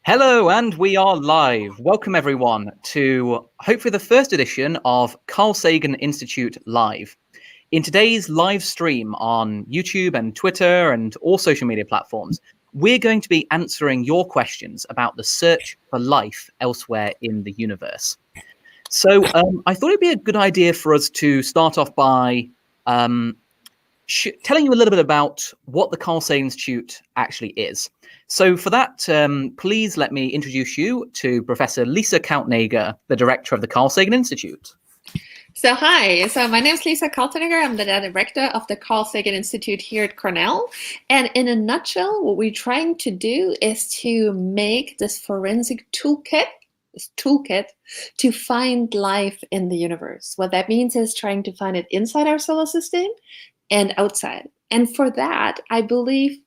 Hello, and we are live. Welcome, everyone, to hopefully the first edition of Carl Sagan Institute Live. In today's live stream on YouTube and Twitter and all social media platforms, we're going to be answering your questions about the search for life elsewhere in the universe. So I thought it'd be a good idea for us to start off by telling you a little bit about what the Carl Sagan Institute actually is. So for that, please let me introduce you to Professor Lisa Kaltenegger, the director of the Carl Sagan Institute. So hi, my name is Lisa Kaltenegger. I'm the director of the Carl Sagan Institute here at Cornell. And in a nutshell, what we're trying to do is to make this forensic toolkit to find life in the universe. What that means is trying to find it inside our solar system and outside. And for that, I believe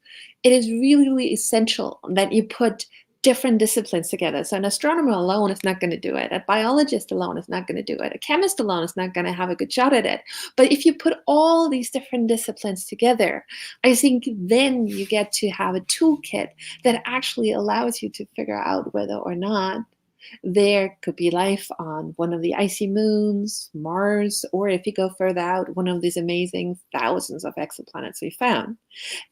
it is really, really essential that you put different disciplines together. So an astronomer alone is not going to do it. A biologist alone is not going to do it. A chemist alone is not going to have a good shot at it. But if you put all these different disciplines together, I think then you get to have a toolkit that actually allows you to figure out whether or not there could be life on one of the icy moons, Mars, or if you go further out, one of these amazing thousands of exoplanets we found.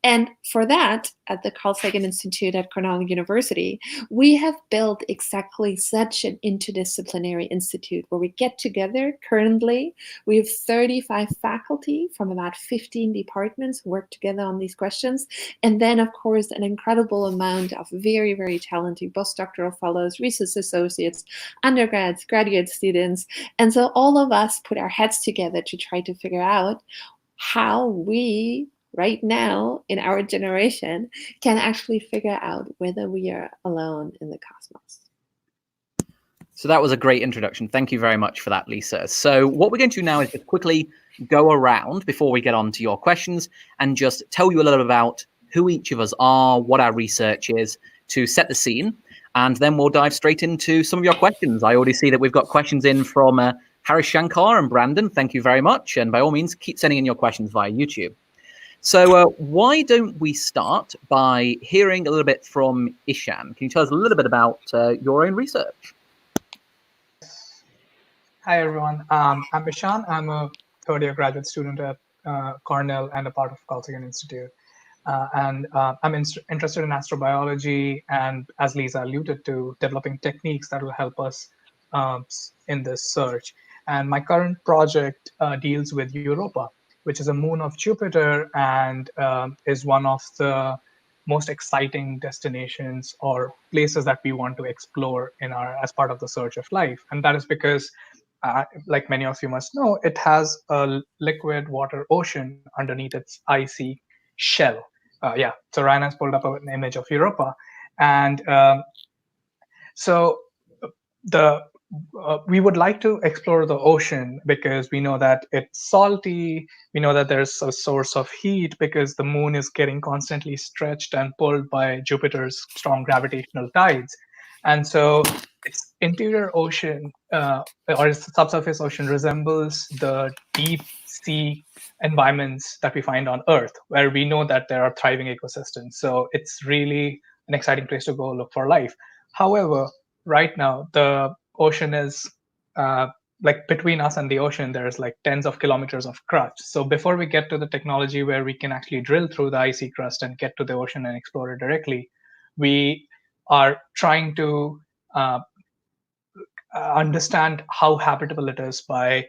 And for that, at the Carl Sagan Institute at Cornell University, we have built exactly such an interdisciplinary institute where we get together. Currently, we have 35 faculty from about 15 departments who work together on these questions. And then, of course, an incredible amount of very, very talented postdoctoral fellows, research associates, undergrads, graduate students. And so all of us put our heads together to try to figure out how we right now in our generation can actually figure out whether we are alone in the cosmos. So that was a great introduction. Thank you very much for that, Lisa. So what we're going to do now is just quickly go around before we get on to your questions and just tell you a little bit about who each of us are, what our research is, to set the scene. And then we'll dive straight into some of your questions. I already see that we've got questions in from Harish Shankar and Brandon. Thank you very much. And by all means, keep sending in your questions via YouTube. So why don't we start by hearing a little bit from Ishan? Can you tell us a little bit about your own research? Hi, everyone. I'm Ishan. I'm a third-year graduate student at Cornell and a part of Carl Sagan Institute. I'm interested in astrobiology and, as Lisa alluded to, developing techniques that will help us in this search. And my current project deals with Europa, which is a moon of Jupiter and is one of the most exciting destinations or places that we want to explore as part of the search of life. And that is because, like many of you must know, it has a liquid water ocean underneath its icy shell. So Ryan has pulled up an image of Europa. And we would like to explore the ocean because we know that it's salty. We know that there's a source of heat because the moon is getting constantly stretched and pulled by Jupiter's strong gravitational tides. And so its interior ocean or its subsurface ocean resembles the deep sea environments that we find on Earth, where we know that there are thriving ecosystems. So it's really an exciting place to go look for life. However, right now, the ocean is like between us and the ocean, there's like tens of kilometers of crust. So before we get to the technology where we can actually drill through the icy crust and get to the ocean and explore it directly, we are trying to understand how habitable it is by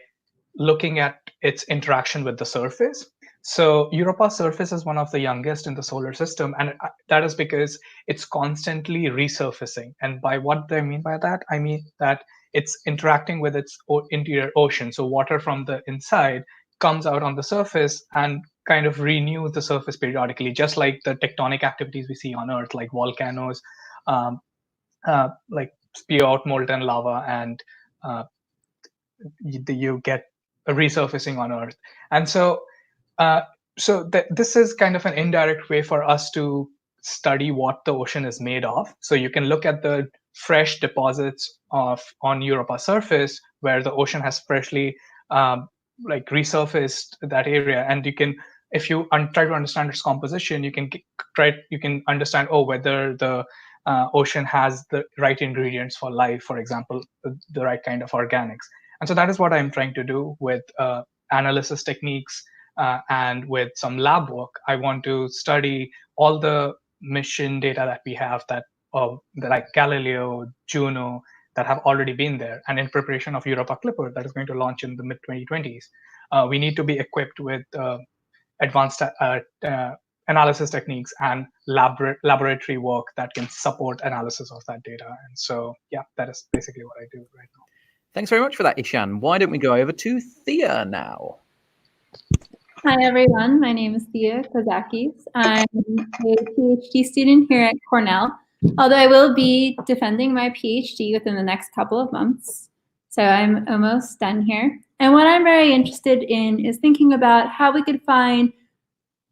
looking at its interaction with the surface. So Europa's surface is one of the youngest in the solar system, and that is because it's constantly resurfacing. And by what do I mean by that? I mean that it's interacting with its interior ocean. So water from the inside comes out on the surface and kind of renews the surface periodically, just like the tectonic activities we see on Earth, like volcanoes, like spew out molten lava, and you get a resurfacing on Earth. And so this is kind of an indirect way for us to study what the ocean is made of. So you can look at the fresh deposits on Europa's surface where the ocean has freshly resurfaced that area, and you can if you try to understand its composition, you can understand whether the ocean has the right ingredients for life, for example, the right kind of organics. And so that is what I'm trying to do with analysis techniques and with some lab work. I want to study all the mission data that we have like Galileo, Juno, that have already been there, and in preparation of Europa Clipper that is going to launch in the mid-2020s. We need to be equipped with advanced analysis techniques and laboratory work that can support analysis of that data. And so, yeah, that is basically what I do right now. Thanks very much for that, Ishan. Why don't we go over to Thea now? Hi, everyone. My name is Thea Kozakis. I'm a PhD student here at Cornell, although I will be defending my PhD within the next couple of months. So I'm almost done here. And what I'm very interested in is thinking about how we could find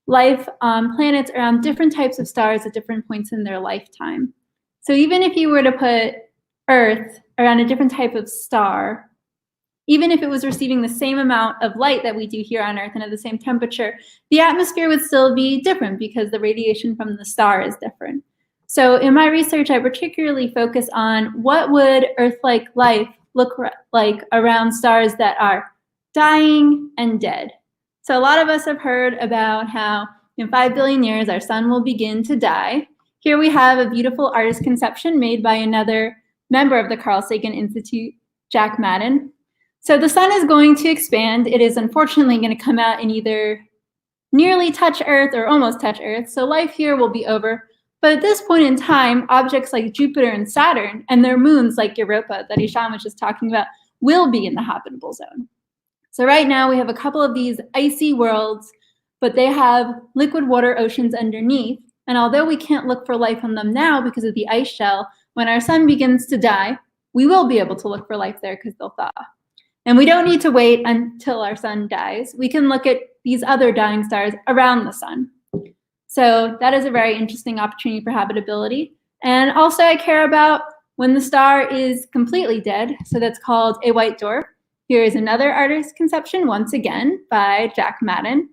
life on planets around different types of stars at different points in their lifetime. So even if you were to put Earth around a different type of star, even if it was receiving the same amount of light that we do here on Earth and at the same temperature, the atmosphere would still be different because the radiation from the star is different. So in my research, I particularly focus on what would Earth-like life look like around stars that are dying and dead. So a lot of us have heard about how in 5 billion years, our sun will begin to die. Here we have a beautiful artist conception made by another member of the Carl Sagan Institute, Jack Madden. So the sun is going to expand. It is unfortunately going to come out and either nearly touch Earth or almost touch Earth. So life here will be over. But at this point in time, objects like Jupiter and Saturn and their moons like Europa that Ishan was just talking about will be in the habitable zone. So right now we have a couple of these icy worlds, but they have liquid water oceans underneath. And although we can't look for life on them now because of the ice shell, when our sun begins to die, we will be able to look for life there because they'll thaw. And we don't need to wait until our sun dies. We can look at these other dying stars around the sun. So that is a very interesting opportunity for habitability. And also I care about when the star is completely dead. So that's called a white dwarf. Here is another artist's conception, once again, by Jack Madden.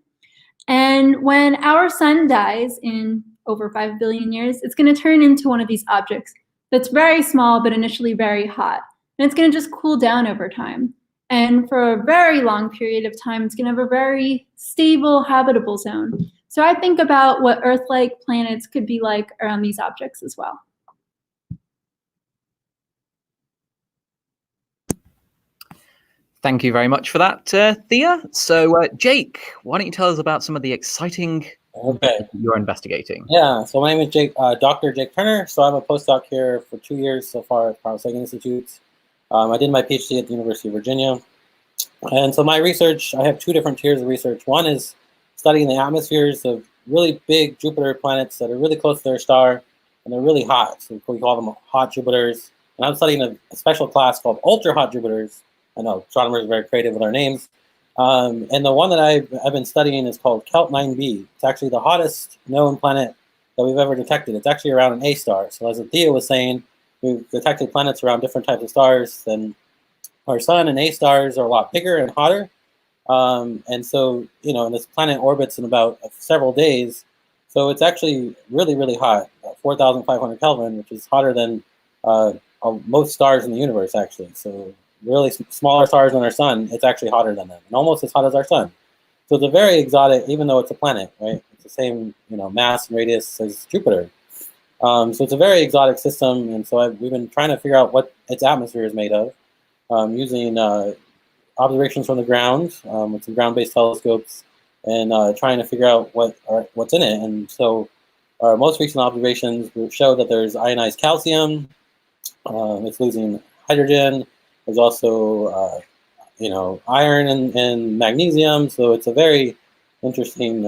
And when our sun dies in over 5 billion years, it's going to turn into one of these objects that's very small, but initially very hot. And it's going to just cool down over time. And for a very long period of time, it's going to have a very stable, habitable zone. So I think about what Earth-like planets could be like around these objects as well. . Thank you very much for that, Thea. So, Jake, why don't you tell us about some of the exciting you're investigating? Yeah, so my name is Jake, Dr. Jake Turner. So I'm a postdoc here for 2 years so far at Carl Sagan Institute. I did my PhD at the University of Virginia. And so my research, I have 2 different tiers of research. One is studying the atmospheres of really big Jupiter planets that are really close to their star, and they're really hot. So we call them hot Jupiters. And I'm studying a special class called ultra-hot Jupiters. I know astronomers are very creative with our names. And the one that I've been studying is called Kelt 9b. It's actually the hottest known planet that we've ever detected. It's actually around an A star. So as Thea was saying, we've detected planets around different types of stars than our sun, and A stars are a lot bigger and hotter. And so, you know, and this planet orbits in about several days. So it's actually really, really hot, 4,500 Kelvin, which is hotter than most stars in the universe, actually. So really smaller stars than our sun, it's actually hotter than them, and almost as hot as our sun. So it's a very exotic, even though it's a planet, right? It's the same, you know, mass and radius as Jupiter. So it's a very exotic system, and so we've been trying to figure out what its atmosphere is made of using observations from the ground with some ground-based telescopes, and trying to figure out what's in it. And so our most recent observations show that there's ionized calcium, it's losing hydrogen. There's also, you know, iron and magnesium. So it's a very interesting,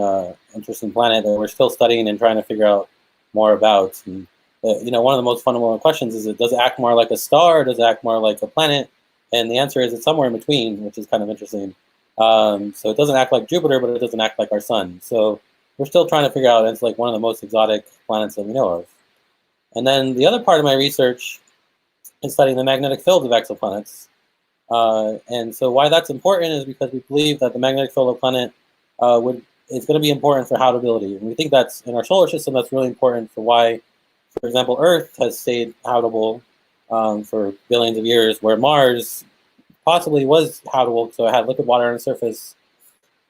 interesting planet that we're still studying and trying to figure out more about. And, you know, one of the most fundamental questions is, does it act more like a star, or does it act more like a planet? And the answer is it's somewhere in between, which is kind of interesting. So it doesn't act like Jupiter, but it doesn't act like our sun. So we're still trying to figure out, it's like one of the most exotic planets that we know of. And then the other part of my research is studying the magnetic fields of exoplanets. And so why that's important is because we believe that the magnetic field of a planet it's going to be important for habitability. And we think that's, in our solar system, that's really important for why, for example, Earth has stayed habitable for billions of years, where Mars possibly was habitable, so it had liquid water on the surface,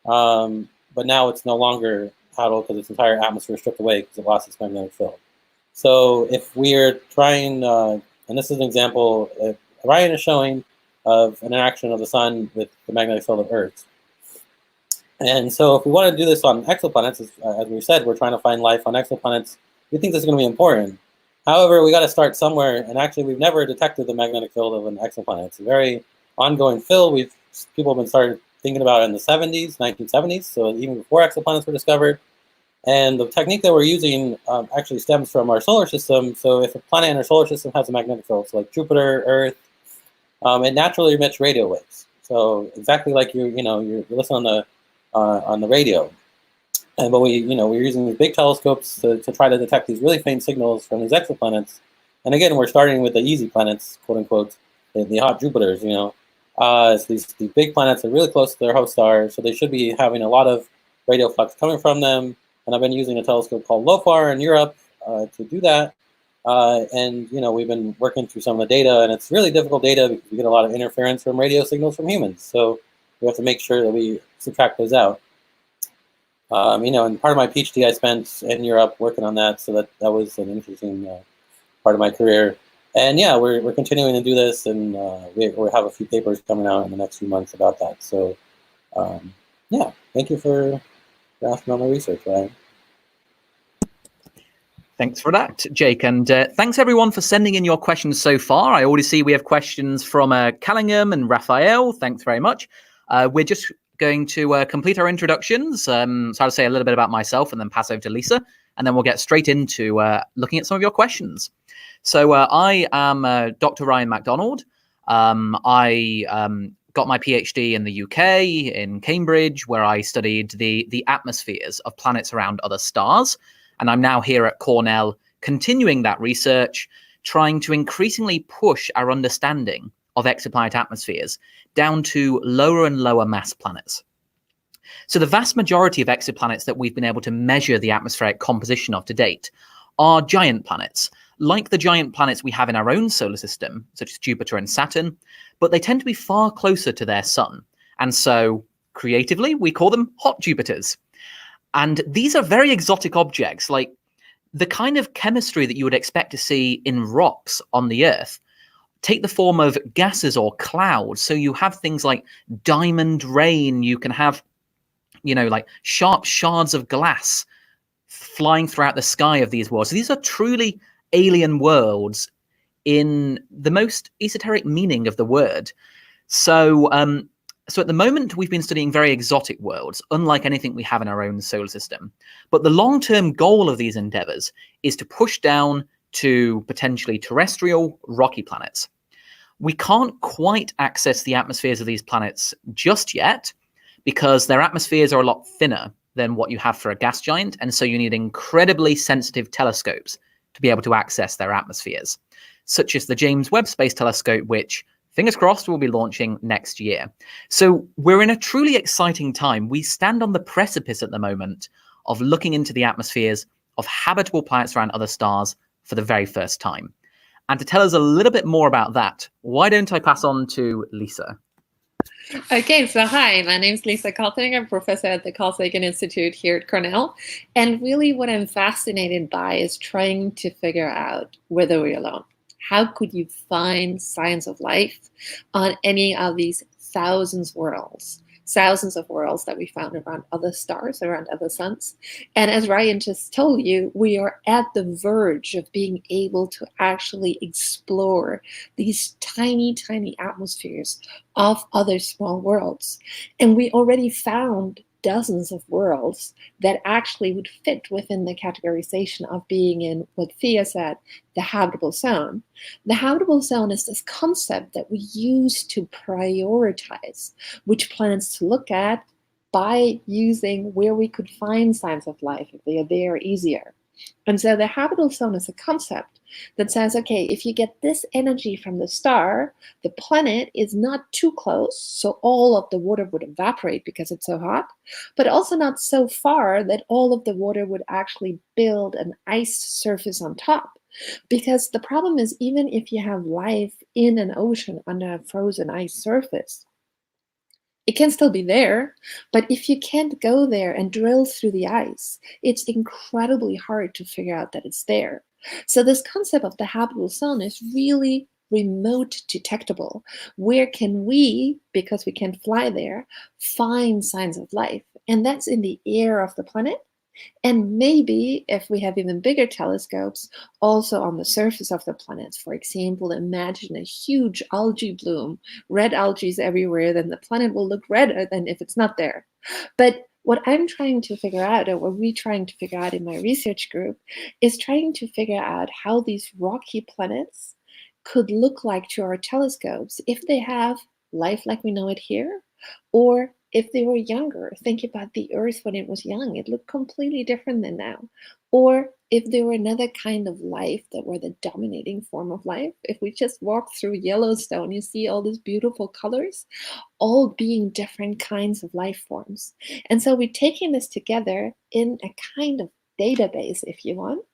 but now it's no longer habitable because its entire atmosphere is stripped away because it lost its magnetic field. So if we're trying, and this is an example, Orion is showing of an interaction of the sun with the magnetic field of Earth. And so if we want to do this on exoplanets, as we said, we're trying to find life on exoplanets, we think this is going to be important. However, we got to start somewhere, and actually we've never detected the magnetic field of an exoplanet. It's a very ongoing field. People have been started thinking about it in the 70s, 1970s, so even before exoplanets were discovered. And the technique that we're using actually stems from our solar system. So if a planet in our solar system has a magnetic field, so like Jupiter, Earth, it naturally emits radio waves. So exactly like you listen on the radio. But we're using these big telescopes to try to detect these really faint signals from these exoplanets. And again, we're starting with the easy planets, quote unquote, the hot Jupiters. So these big planets are really close to their host star, so they should be having a lot of radio flux coming from them. And I've been using a telescope called LOFAR in Europe to do that. And we've been working through some of the data, and it's really difficult data because we get a lot of interference from radio signals from humans. So we have to make sure that we subtract those out. And part of my PhD I spent in Europe working on that, so that was an interesting part of my career. And yeah, we're continuing to do this, and we have a few papers coming out in the next few months about that. So yeah, thank you for asking all my research, Ryan. Thanks for that, Jake. And thanks, everyone, for sending in your questions so far. I already see we have questions from Callingham and Raphael. Thanks very much. We're just going to complete our introductions. So I'll say a little bit about myself and then pass over to Lisa. And then we'll get straight into looking at some of your questions. So I am Dr. Ryan MacDonald. I got my PhD in the UK, in Cambridge, where I studied the atmospheres of planets around other stars. And I'm now here at Cornell, continuing that research, trying to increasingly push our understanding of exoplanet atmospheres down to lower and lower mass planets. So the vast majority of exoplanets that we've been able to measure the atmospheric composition of to date are giant planets, like the giant planets we have in our own solar system, such as Jupiter and Saturn, but they tend to be far closer to their sun. And so, creatively, we call them hot Jupiters. And these are very exotic objects, like the kind of chemistry that you would expect to see in rocks on the Earth take the form of gases or clouds. So you have things like diamond rain, you can have, like sharp shards of glass flying throughout the sky of these worlds. So these are truly alien worlds in the most esoteric meaning of the word. So at the moment, we've been studying very exotic worlds, unlike anything we have in our own solar system. But the long-term goal of these endeavors is to push down to potentially terrestrial, rocky planets. We can't quite access the atmospheres of these planets just yet, because their atmospheres are a lot thinner than what you have for a gas giant, and so you need incredibly sensitive telescopes to be able to access their atmospheres, such as the James Webb Space Telescope, which, fingers crossed, will be launching next year. So we're in a truly exciting time. We stand on the precipice at the moment of looking into the atmospheres of habitable planets around other stars for the very first time. And to tell us a little bit more about that, why don't I pass on to Lisa? Okay, so hi, my name is Lisa Kaltening. I'm a professor at the Carl Sagan Institute here at Cornell. And really what I'm fascinated by is trying to figure out whether we're alone. How could you find signs of life on any of these thousands of worlds that we found around other stars, around other suns? And as Ryan just told you, we are at the verge of being able to actually explore these tiny, tiny atmospheres of other small worlds. And we already found dozens of worlds that actually would fit within the categorization of being in what Thea said, the habitable zone. The habitable zone is this concept that we use to prioritize which planets to look at by using where we could find signs of life if they are there easier. And so the habitable zone is a concept that says, okay, if you get this energy from the star, the planet is not too close, so all of the water would evaporate because it's so hot, but also not so far that all of the water would actually build an ice surface on top. Because the problem is, even if you have life in an ocean under a frozen ice surface, it can still be there, but if you can't go there and drill through the ice, it's incredibly hard to figure out that it's there. So this concept of the habitable zone is really remote detectable. Where can we, because we can't fly there, find signs of life? And that's in the air of the planet. And maybe, if we have even bigger telescopes, also on the surface of the planet. For example, imagine a huge algae bloom, red algae everywhere, then the planet will look redder than if it's not there. But what I'm trying to figure out, or what we're trying to figure out in my research group, is trying to figure out how these rocky planets could look like to our telescopes if they have life like we know it here, or if they were younger. Think about the Earth when it was young. It looked completely different than now. Or if there were another kind of life that were the dominating form of life. If we just walk through Yellowstone, you see all these beautiful colors, all being different kinds of life forms. And so we're taking this together in a kind of database, if you want,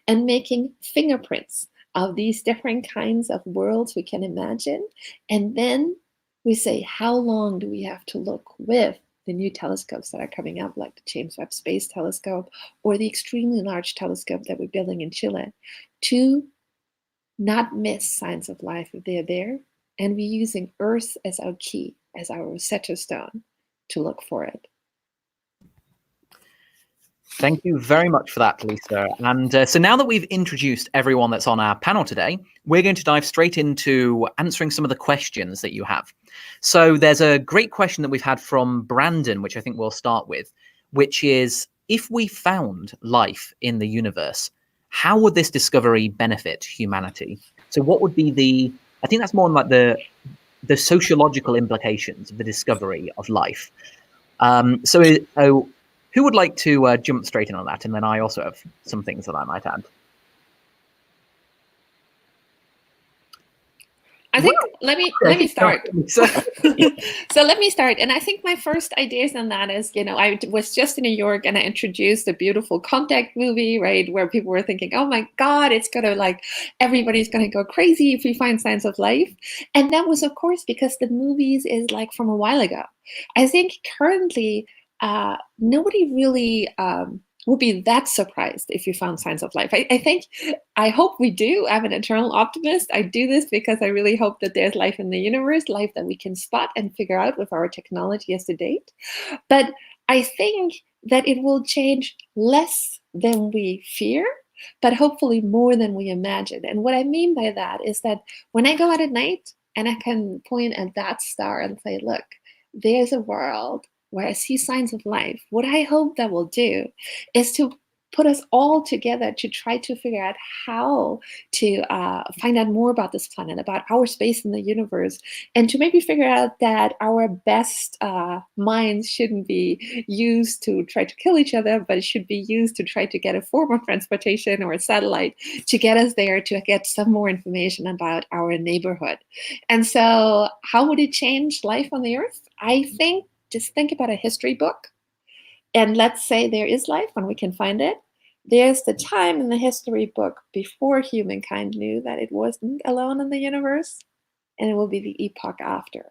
and making fingerprints of these different kinds of worlds we can imagine. And then we say, how long do we have to look with the new telescopes that are coming up, like the James Webb Space Telescope or the extremely large telescope that we're building in Chile, to not miss signs of life if they're there. And we're using Earth as our key, as our Rosetta Stone, to look for it. Thank you very much for that, Lisa. And so now that we've introduced everyone that's on our panel today, we're going to dive straight into answering some of the questions that you have. So there's a great question that we've had from Brandon, which I think we'll start with, which is, if we found life in the universe, how would this discovery benefit humanity? So what would be I think that's more like the sociological implications of the discovery of life. Who would like to jump straight in on that? And then I also have some things that I might add. I think let me start. So let me start. And I think my first ideas on that is, I was just in New York and I introduced a beautiful Contact movie, right, where people were thinking, oh my God, it's gonna everybody's gonna go crazy if we find signs of life. And that was, of course, because the movies is from a while ago. I think currently nobody really would be that surprised if you found signs of life. I hope we do. I'm an eternal optimist. I do this because I really hope that there's life in the universe, life that we can spot and figure out with our technology as to date. But I think that it will change less than we fear, but hopefully more than we imagine. And what I mean by that is that when I go out at night and I can point at that star and say, look, there's a world where I see signs of life, what I hope that will do is to put us all together to try to figure out how to find out more about this planet, about our space in the universe, and to maybe figure out that our best minds shouldn't be used to try to kill each other, but it should be used to try to get a form of transportation or a satellite to get us there, to get some more information about our neighborhood. And so how would it change life on the Earth? I think, just think about a history book. And let's say there is life and we can find it. There's the time in the history book before humankind knew that it wasn't alone in the universe, and it will be the epoch after.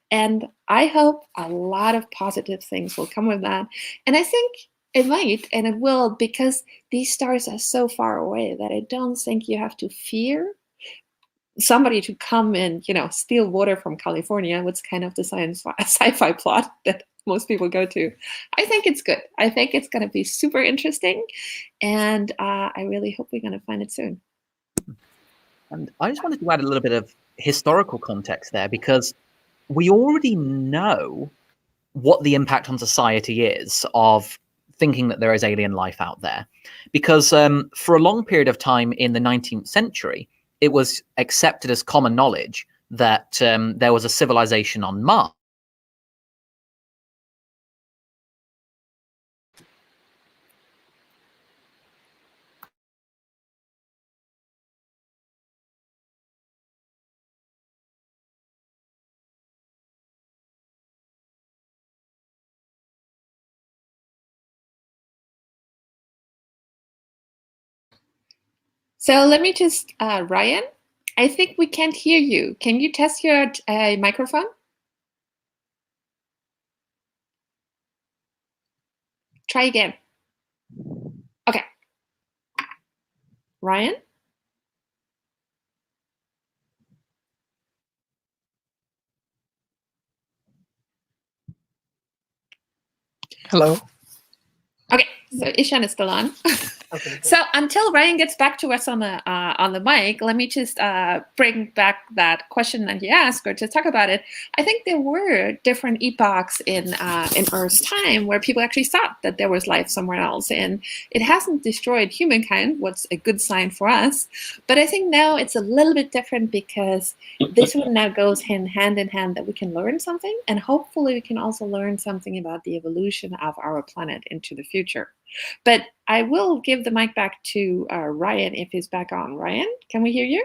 And I hope a lot of positive things will come with that. And I think it might, and it will, because these stars are so far away that I don't think you have to fear somebody to come and, steal water from California, what's kind of the sci-fi plot that most people go to. I think it's good. I think it's going to be super interesting, and I really hope we're going to find it soon. And I just wanted to add a little bit of historical context there, because we already know what the impact on society is of thinking that there is alien life out there. Because for a long period of time in the 19th century, it was accepted as common knowledge that there was a civilization on Mars. So let me just, Ryan, I think we can't hear you. Can you test your microphone? Try again. Okay. Ryan? Hello. Okay, so Ishan is still on. Okay. So until Ryan gets back to us on the mic, let me just bring back that question that he asked, or to talk about it. I think there were different epochs in Earth's time where people actually thought that there was life somewhere else, and it hasn't destroyed humankind. What's a good sign for us? But I think now it's a little bit different, because this one now goes hand in hand that we can learn something, and hopefully we can also learn something about the evolution of our planet into the future. But I will give the mic back to Ryan if he's back on. Ryan, can we hear you?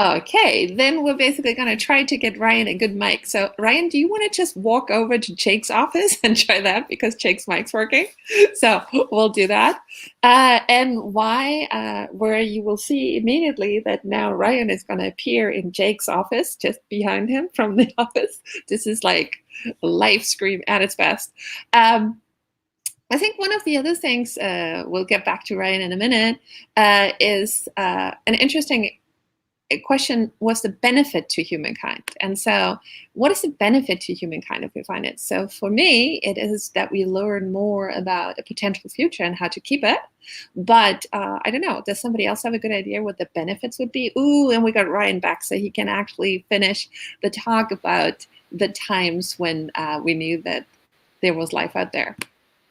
Okay, then we're basically going to try to get Ryan a good mic. So Ryan, do you want to just walk over to Jake's office and try that, because Jake's mic's working? So we'll do that. And where you will see immediately that now Ryan is going to appear in Jake's office, just behind him from the office. This is like a live stream at its best. I think one of the other things, we'll get back to Ryan in a minute, is an interesting question was the benefit to humankind. And so what is the benefit to humankind if we find it? So for me, it is that we learn more about a potential future and how to keep it. But I don't know, does somebody else have a good idea what the benefits would be? Ooh, and we got Ryan back, so he can actually finish the talk about the times when we knew that there was life out there.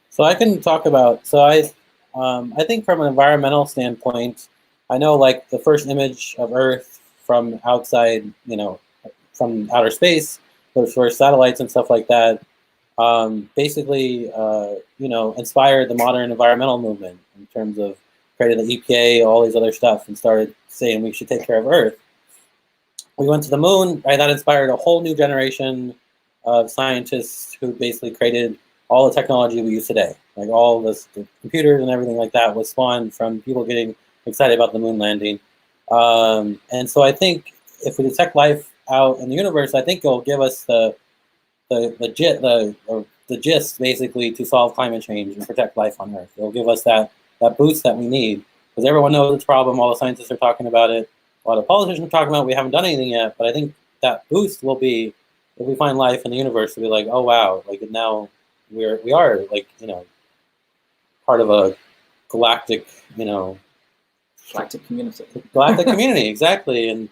So I can talk about, so I think from an environmental standpoint, I know like the first image of Earth from outside, from outer space, those first satellites and stuff like that, basically, inspired the modern environmental movement in terms of creating the EPA, all these other stuff, and started saying we should take care of Earth. We went to the moon, right? That inspired a whole new generation of scientists who basically created all the technology we use today. Like all the computers and everything like that was spawned from people getting excited about the moon landing. And so I think if we detect life out in the universe, I think it'll give us the gist basically to solve climate change and protect life on Earth. It'll give us that boost that we need, because everyone knows it's a problem. All the scientists are talking about it. A lot of politicians are talking about it. We haven't done anything yet, but I think that boost will be, if we find life in the universe, we'll be like, oh wow, like now we are like, part of a galactic, Galactic community. Galactic community, exactly. And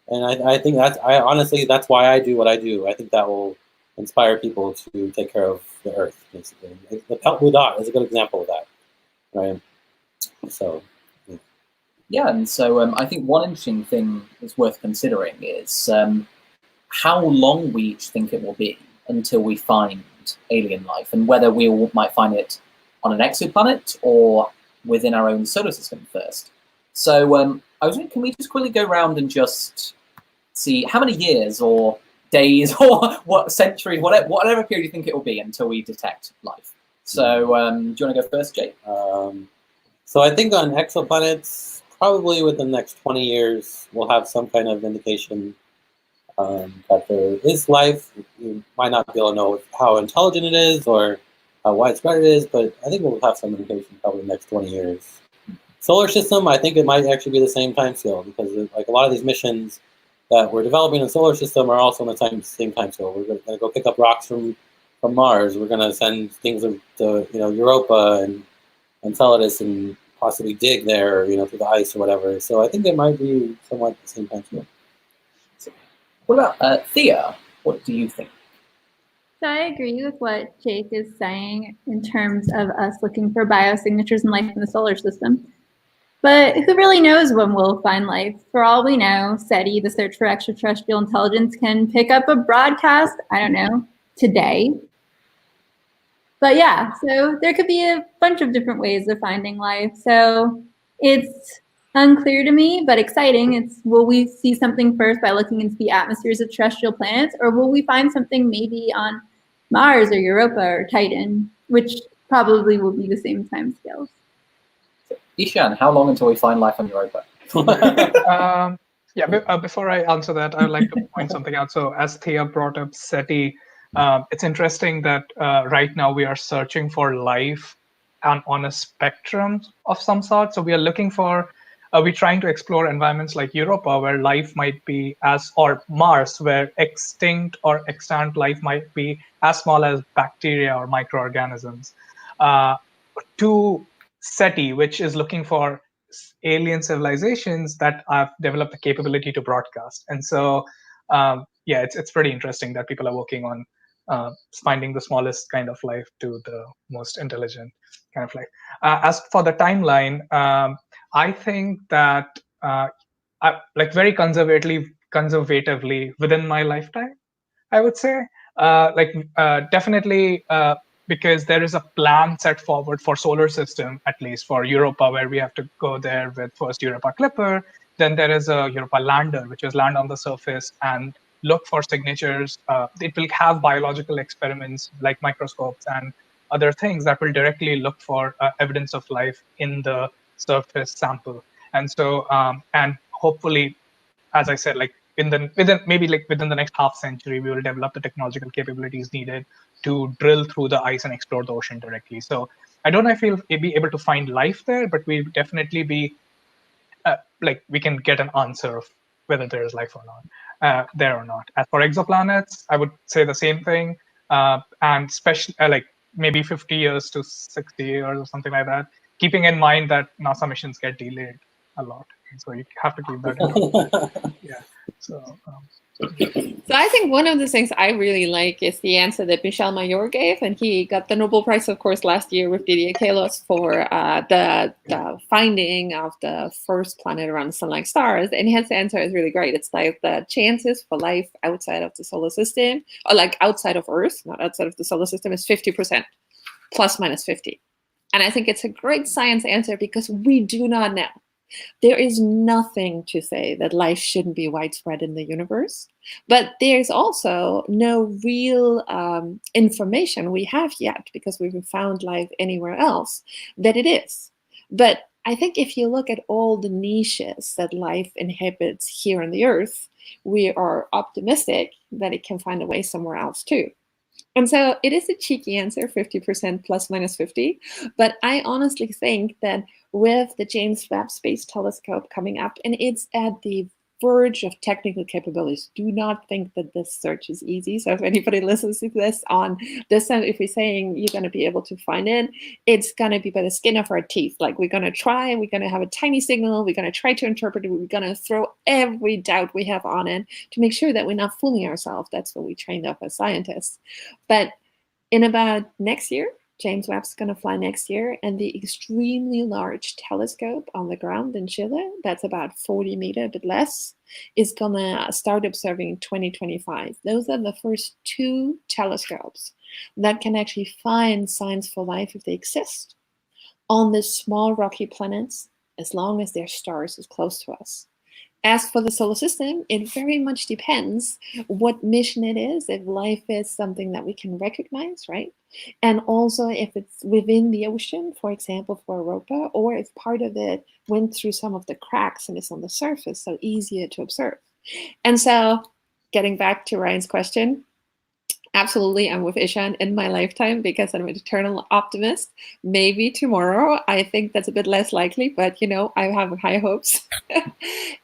I think honestly, that's why I do what I do. I think that will inspire people to take care of the Earth, basically. The Pelt Blue Dot is a good example of that, right? So, yeah, and so I think one interesting thing that's worth considering is how long we each think it will be until we find alien life, and whether we might find it on an exoplanet or within our own solar system first. So I was wondering, can we just quickly go around and just see how many years or days or what centuries, whatever period you think it will be until we detect life? So do you want to go first, Jake? So I think on exoplanets, probably within the next 20 years, we'll have some kind of indication that there is life. We might not be able to know how intelligent it is or how widespread it is, but I think we'll have some indication probably in the next 20 years. Solar system, I think it might actually be the same time scale, because like a lot of these missions that we're developing in the solar system are also in the same time scale. We're going to go pick up rocks from Mars. We're going to send things to Europa and Enceladus and possibly dig there, through the ice or whatever. So I think it might be somewhat the same time scale. What about Thea? What do you think? So I agree with what Jake is saying in terms of us looking for biosignatures and life in the solar system. But who really knows when we'll find life? For all we know, SETI, the Search for Extraterrestrial Intelligence, can pick up a broadcast, I don't know, today. But yeah, so there could be a bunch of different ways of finding life. So it's unclear to me, but exciting. It's, will we see something first by looking into the atmospheres of terrestrial planets, or will we find something maybe on Mars or Europa or Titan, which probably will be the same timescales? Ishan, how long until we find life on Europa? Before I answer that, I would like to point something out. So as Thea brought up SETI, it's interesting that right now we are searching for life on a spectrum of some sort. So we are looking for, we're trying to explore environments like Europa, where life might be or Mars, where extinct or extant life might be as small as bacteria or microorganisms, to SETI, which is looking for alien civilizations that have developed the capability to broadcast. And so, it's pretty interesting that people are working on finding the smallest kind of life to the most intelligent kind of life. As for the timeline, I think that very conservatively within my lifetime, I would say, definitely. Because there is a plan set forward for solar system, at least for Europa, where we have to go there with first Europa Clipper. Then there is a Europa lander, which is land on the surface and look for signatures. It will have biological experiments like microscopes and other things that will directly look for evidence of life in the surface sample. And so, and hopefully, as I said, within the next half century, we will develop the technological capabilities needed to drill through the ice and explore the ocean directly. So I don't know if we'll be able to find life there, but we'll definitely be we can get an answer of whether there is life or not there or not. As for exoplanets, I would say the same thing, and especially maybe 50 years to 60 years or something like that, keeping in mind that NASA missions get delayed a lot. So you have to keep that in mind. Yeah. So I think one of the things I really like is the answer that Michel Mayor gave, and he got the Nobel Prize, of course, last year with Didier Queloz for the finding of the first planet around the sun-like stars. And his answer is really great. It's like the chances for life outside of the solar system, or outside of Earth, not outside of the solar system, is 50%, plus minus 50. And I think it's a great science answer because we do not know. There is nothing to say that life shouldn't be widespread in the universe, but there's also no real information we have yet, because we haven't found life anywhere else, that it is. But I think if you look at all the niches that life inhabits here on the Earth, we are optimistic that it can find a way somewhere else too. And so it is a cheeky answer, 50% plus minus 50. But I honestly think that with the James Webb Space Telescope coming up, and it's at the verge of technical capabilities, do not think that this search is easy. So if anybody listens to this on this time, if we're saying you're going to be able to find it, it's going to be by the skin of our teeth. Like, we're going to try, we're going to have a tiny signal, we're going to try to interpret it, we're going to throw every doubt we have on it to make sure that we're not fooling ourselves. That's what we trained up as scientists. But in about next year, James Webb's going to fly next year, and the extremely large telescope on the ground in Chile, that's about 40 meters, a bit less, is going to start observing in 2025. Those are the first 2 telescopes that can actually find signs for life, if they exist, on the small rocky planets, as long as their stars is close to us. As for the solar system, it very much depends what mission it is, if life is something that we can recognize, right? And also if it's within the ocean, for example, for Europa, or if part of it went through some of the cracks and is on the surface, so easier to observe. And so, getting back to Ryan's question, absolutely, I'm with Ishan in my lifetime because I'm an eternal optimist. Maybe tomorrow. I think that's a bit less likely, but I have high hopes.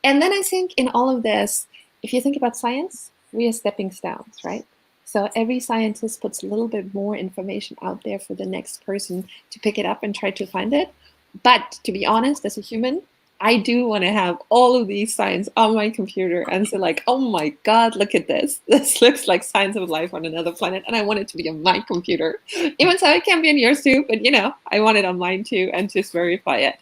And then I think in all of this, if you think about science, we are stepping stones, right? So every scientist puts a little bit more information out there for the next person to pick it up and try to find it. But to be honest, as a human, I do want to have all of these signs on my computer and say like, oh my God, look at this. This looks like signs of life on another planet, and I want it to be on my computer. Even so, it can be on yours too, but I want it on mine too, and just verify it.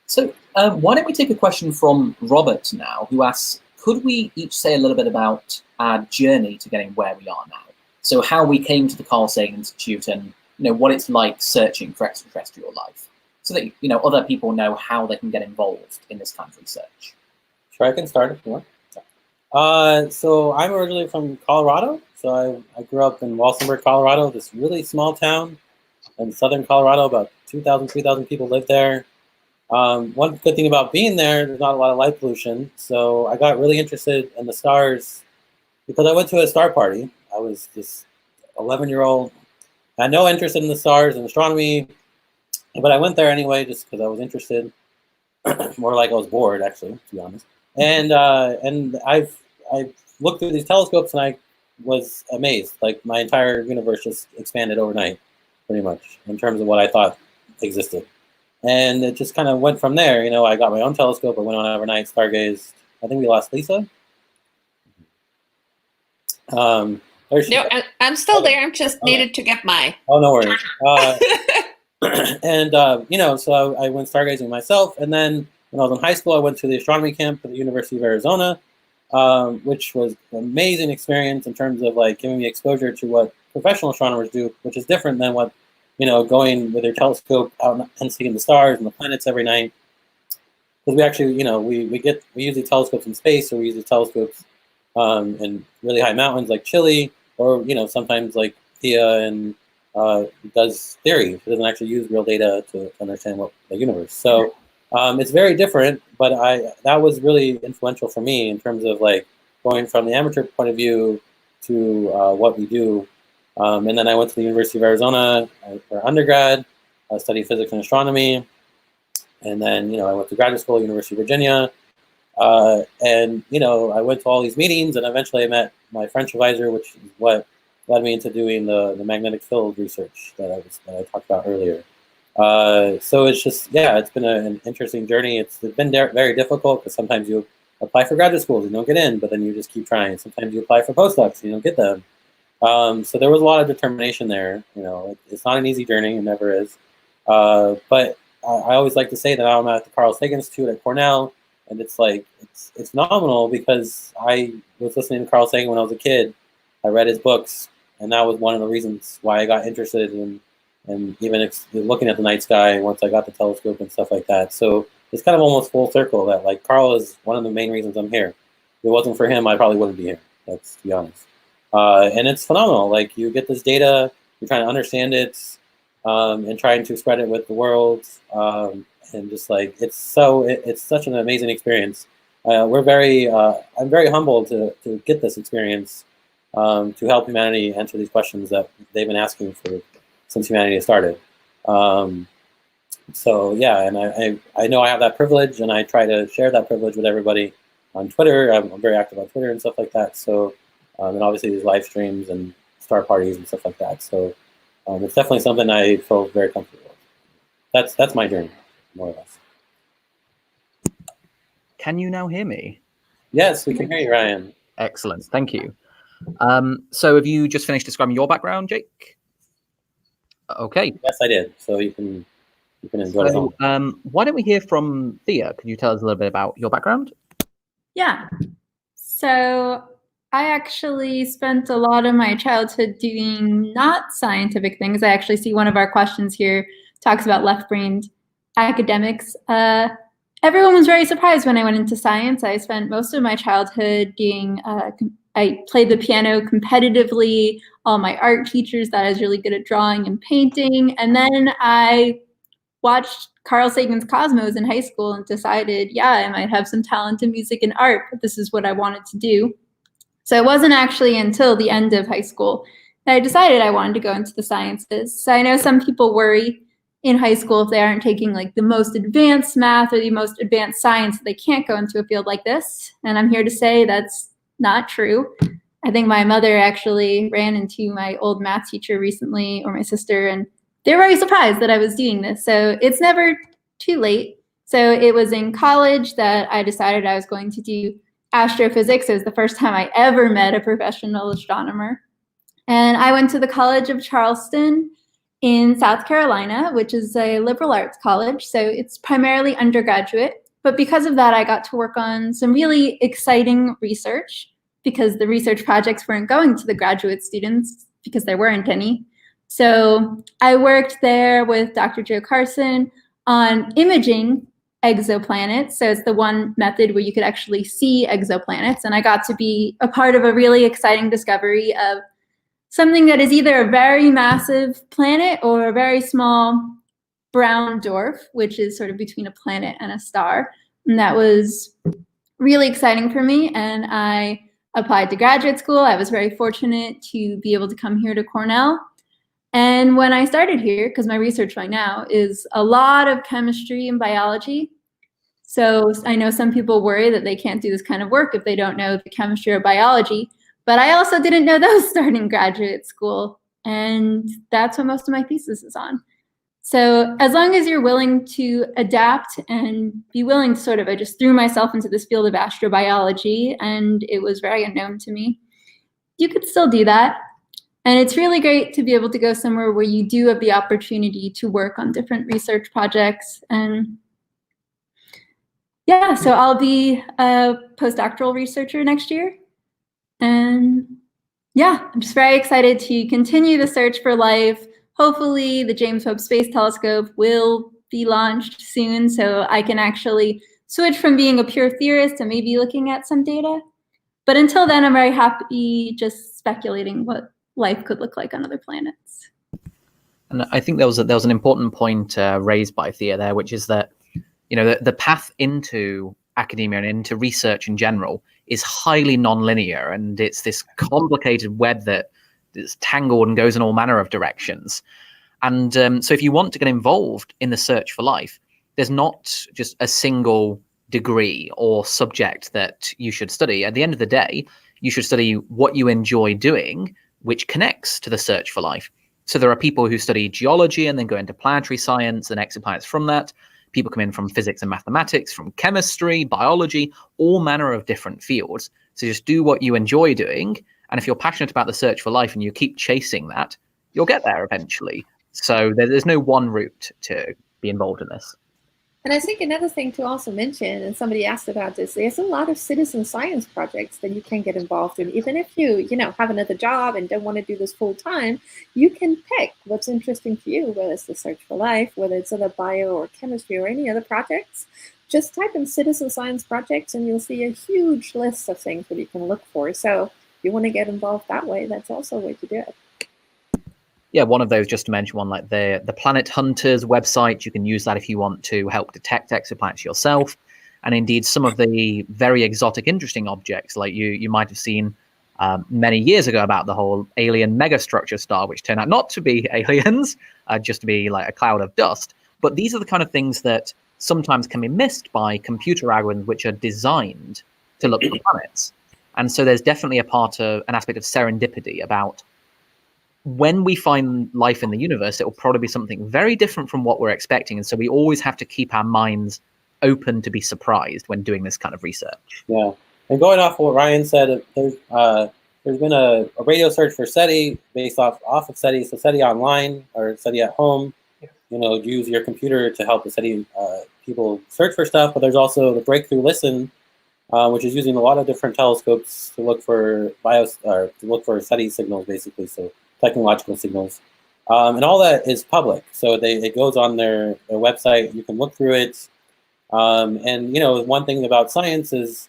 So why don't we take a question from Robert now, who asks, could we each say a little bit about our journey to getting where we are now? So how we came to the Carl Sagan Institute and what it's like searching for extraterrestrial life. so that other people know how they can get involved in this kind of research? Sure, I can start if you want. So I'm originally from Colorado. So I grew up in Walsenburg, Colorado, this really small town in southern Colorado. About 2,000, 3,000 people live there. One good thing about being there's not a lot of light pollution. So I got really interested in the stars because I went to a star party. I was this 11-year-old, had no interest in the stars and astronomy, but I went there anyway just because I was interested. More like I was bored, actually, to be honest. And I've looked through these telescopes and I was amazed. Like my entire universe just expanded overnight, pretty much, in terms of what I thought existed. And it just kind of went from there. I got my own telescope. I went on overnight, stargazed. I think we lost Lisa. No, I'm still there. I'm just needed to get my. Oh, no worries. And so I went stargazing myself. And then when I was in high school, I went to the astronomy camp at the University of Arizona, which was an amazing experience in terms of like giving me exposure to what professional astronomers do, which is different than what going with your telescope out and seeing the stars and the planets every night. Because we actually, we use the telescopes in space, or we use the telescopes in really high mountains like Chile, or sometimes like Thea and does theory. It doesn't actually use real data to understand what the universe. So it's very different, but that was really influential for me in terms of like going from the amateur point of view to what we do. And then I went to the University of Arizona for undergrad. I studied physics and astronomy. And then, I went to graduate school at University of Virginia. And I went to all these meetings, and eventually I met my French advisor, which is what led me into doing the magnetic field research that I talked about earlier. So it's just, it's been an interesting journey. It's been very difficult because sometimes you apply for graduate schools and you don't get in, but then you just keep trying. Sometimes you apply for postdocs and you don't get them. So there was a lot of determination there. It's not an easy journey, it never is. But I always like to say that I'm at the Carl Sagan Institute at Cornell, and it's phenomenal because I was listening to Carl Sagan when I was a kid. I read his books, and that was one of the reasons why I got interested in even looking at the night sky once I got the telescope and stuff like that. So it's kind of almost full circle that like Carl is one of the main reasons I'm here. If it wasn't for him, I probably wouldn't be here. That's to be honest. And it's phenomenal. Like you get this data, you're trying to understand it, and trying to spread it with the world, and just like it's such an amazing experience. I'm very humbled to get this experience to help humanity answer these questions that they've been asking since humanity started. So yeah, and I know I have that privilege, and I try to share that privilege with everybody on Twitter. I'm very active on Twitter and stuff like that. So. And obviously these live streams and star parties and stuff like that. So it's definitely something I feel very comfortable with. That's my journey, more or less. Can you now hear me? Yes, we can hear you, Ryan. Excellent, thank you. So have you just finished describing your background, Jake? Okay. Yes, I did. So you can enjoy it. Why don't we hear from Thea? Could you tell us a little bit about your background? Yeah. So I actually spent a lot of my childhood doing not scientific things. I actually see one of our questions here talks about left-brained academics. Everyone was very surprised when I went into science. I spent most of my childhood doing, I played the piano competitively. All my art teachers thought I was really good at drawing and painting. And then I watched Carl Sagan's Cosmos in high school and decided, yeah, I might have some talent in music and art, but this is what I wanted to do. So it wasn't actually until the end of high school that I decided I wanted to go into the sciences. So I know some people worry in high school if they aren't taking like the most advanced math or the most advanced science, they can't go into a field like this. And I'm here to say that's not true. I think my mother actually ran into my old math teacher recently, or my sister, and they were very surprised that I was doing this. So it's never too late. So it was in college that I decided I was going to do astrophysics. It was the first time I ever met a professional astronomer. And I went to the College of Charleston in South Carolina, which is a liberal arts college. So it's primarily undergraduate. But because of that, I got to work on some really exciting research because the research projects weren't going to the graduate students because there weren't any. So I worked there with Dr. Joe Carson on imaging exoplanets. So it's the one method where you could actually see exoplanets. And I got to be a part of a really exciting discovery of something that is either a very massive planet or a very small brown dwarf, which is sort of between a planet and a star. And that was really exciting for me. And I applied to graduate school. I was very fortunate to be able to come here to Cornell. And when I started here, because my research right now is a lot of chemistry and biology, so I know some people worry that they can't do this kind of work if they don't know the chemistry or biology, but I also didn't know those starting graduate school, and that's what most of my thesis is on. So as long as you're willing to adapt and be willing to sort of, I just threw myself into this field of astrobiology, and it was very unknown to me, you could still do that. And it's really great to be able to go somewhere where you do have the opportunity to work on different research projects. And yeah, so I'll be a postdoctoral researcher next year. And yeah, I'm just very excited to continue the search for life. Hopefully the James Webb Space Telescope will be launched soon, so I can actually switch from being a pure theorist and maybe looking at some data. But until then, I'm very happy just speculating what life could look like on other planets. And I think there was an important point raised by Thea there, which is that, you know, the path into academia and into research in general is highly nonlinear, and it's this complicated web that is tangled and goes in all manner of directions. And so if you want to get involved in the search for life, there's not just a single degree or subject that you should study. At the end of the day, you should study what you enjoy doing, which connects to the search for life. So there are people who study geology and then go into planetary science and exoplanets from that. People come in from physics and mathematics, from chemistry, biology, all manner of different fields. So just do what you enjoy doing. And if you're passionate about the search for life and you keep chasing that, you'll get there eventually. So there's no one route to be involved in this. And I think another thing to also mention, and somebody asked about this, there's a lot of citizen science projects that you can get involved in. Even if you have another job and don't want to do this full time, you can pick what's interesting to you, whether it's the search for life, whether it's other bio or chemistry or any other projects. Just type in citizen science projects and you'll see a huge list of things that you can look for. So if you want to get involved that way, that's also a way to do it. Yeah, one of those, just to mention one, like the Planet Hunters website, you can use that if you want to help detect exoplanets yourself. And indeed, some of the very exotic, interesting objects, like you might have seen many years ago about the whole alien megastructure star, which turned out not to be aliens, just to be like a cloud of dust. But these are the kind of things that sometimes can be missed by computer algorithms, which are designed to look for planets. And so there's definitely an aspect of serendipity about when we find life in the universe, it will probably be something very different from what we're expecting. And so we always have to keep our minds open to be surprised when doing this kind of research. Yeah. And going off of what Ryan said, there's been a radio search for SETI based off of SETI. So SETI online or SETI at home, use your computer to help the SETI people search for stuff. But there's also the Breakthrough Listen, which is using a lot of different telescopes to look for SETI signals, basically. So technological signals, and all that is public. So it goes on their website. You can look through it. And one thing about science is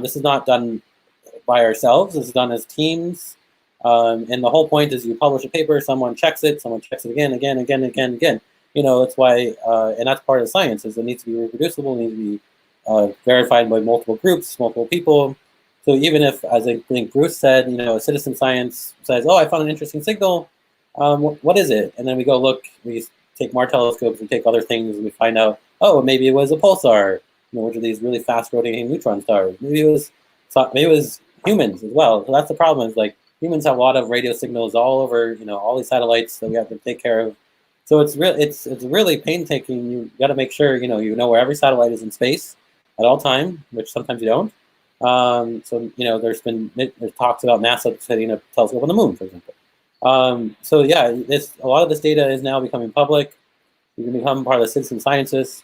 this is not done by ourselves. This is done as teams. And the whole point is you publish a paper, someone checks it again. That's why, and that's part of science, is it needs to be reproducible, it needs to be verified by multiple groups, multiple people. So even if, as I think Bruce said, a citizen science says, oh, I found an interesting signal, what is it? And then we go look, we take more telescopes, we take other things, and we find out, oh, maybe it was a pulsar, which are these really fast rotating neutron stars. Maybe it was humans as well. So that's the problem, is like humans have a lot of radio signals all over, all these satellites that we have to take care of. So it's really painstaking. You got to make sure, you know where every satellite is in space at all time, which sometimes you don't. There's talks about NASA setting a telescope on the moon, for example. So yeah, a lot of this data is now becoming public. You can become part of the citizen scientists.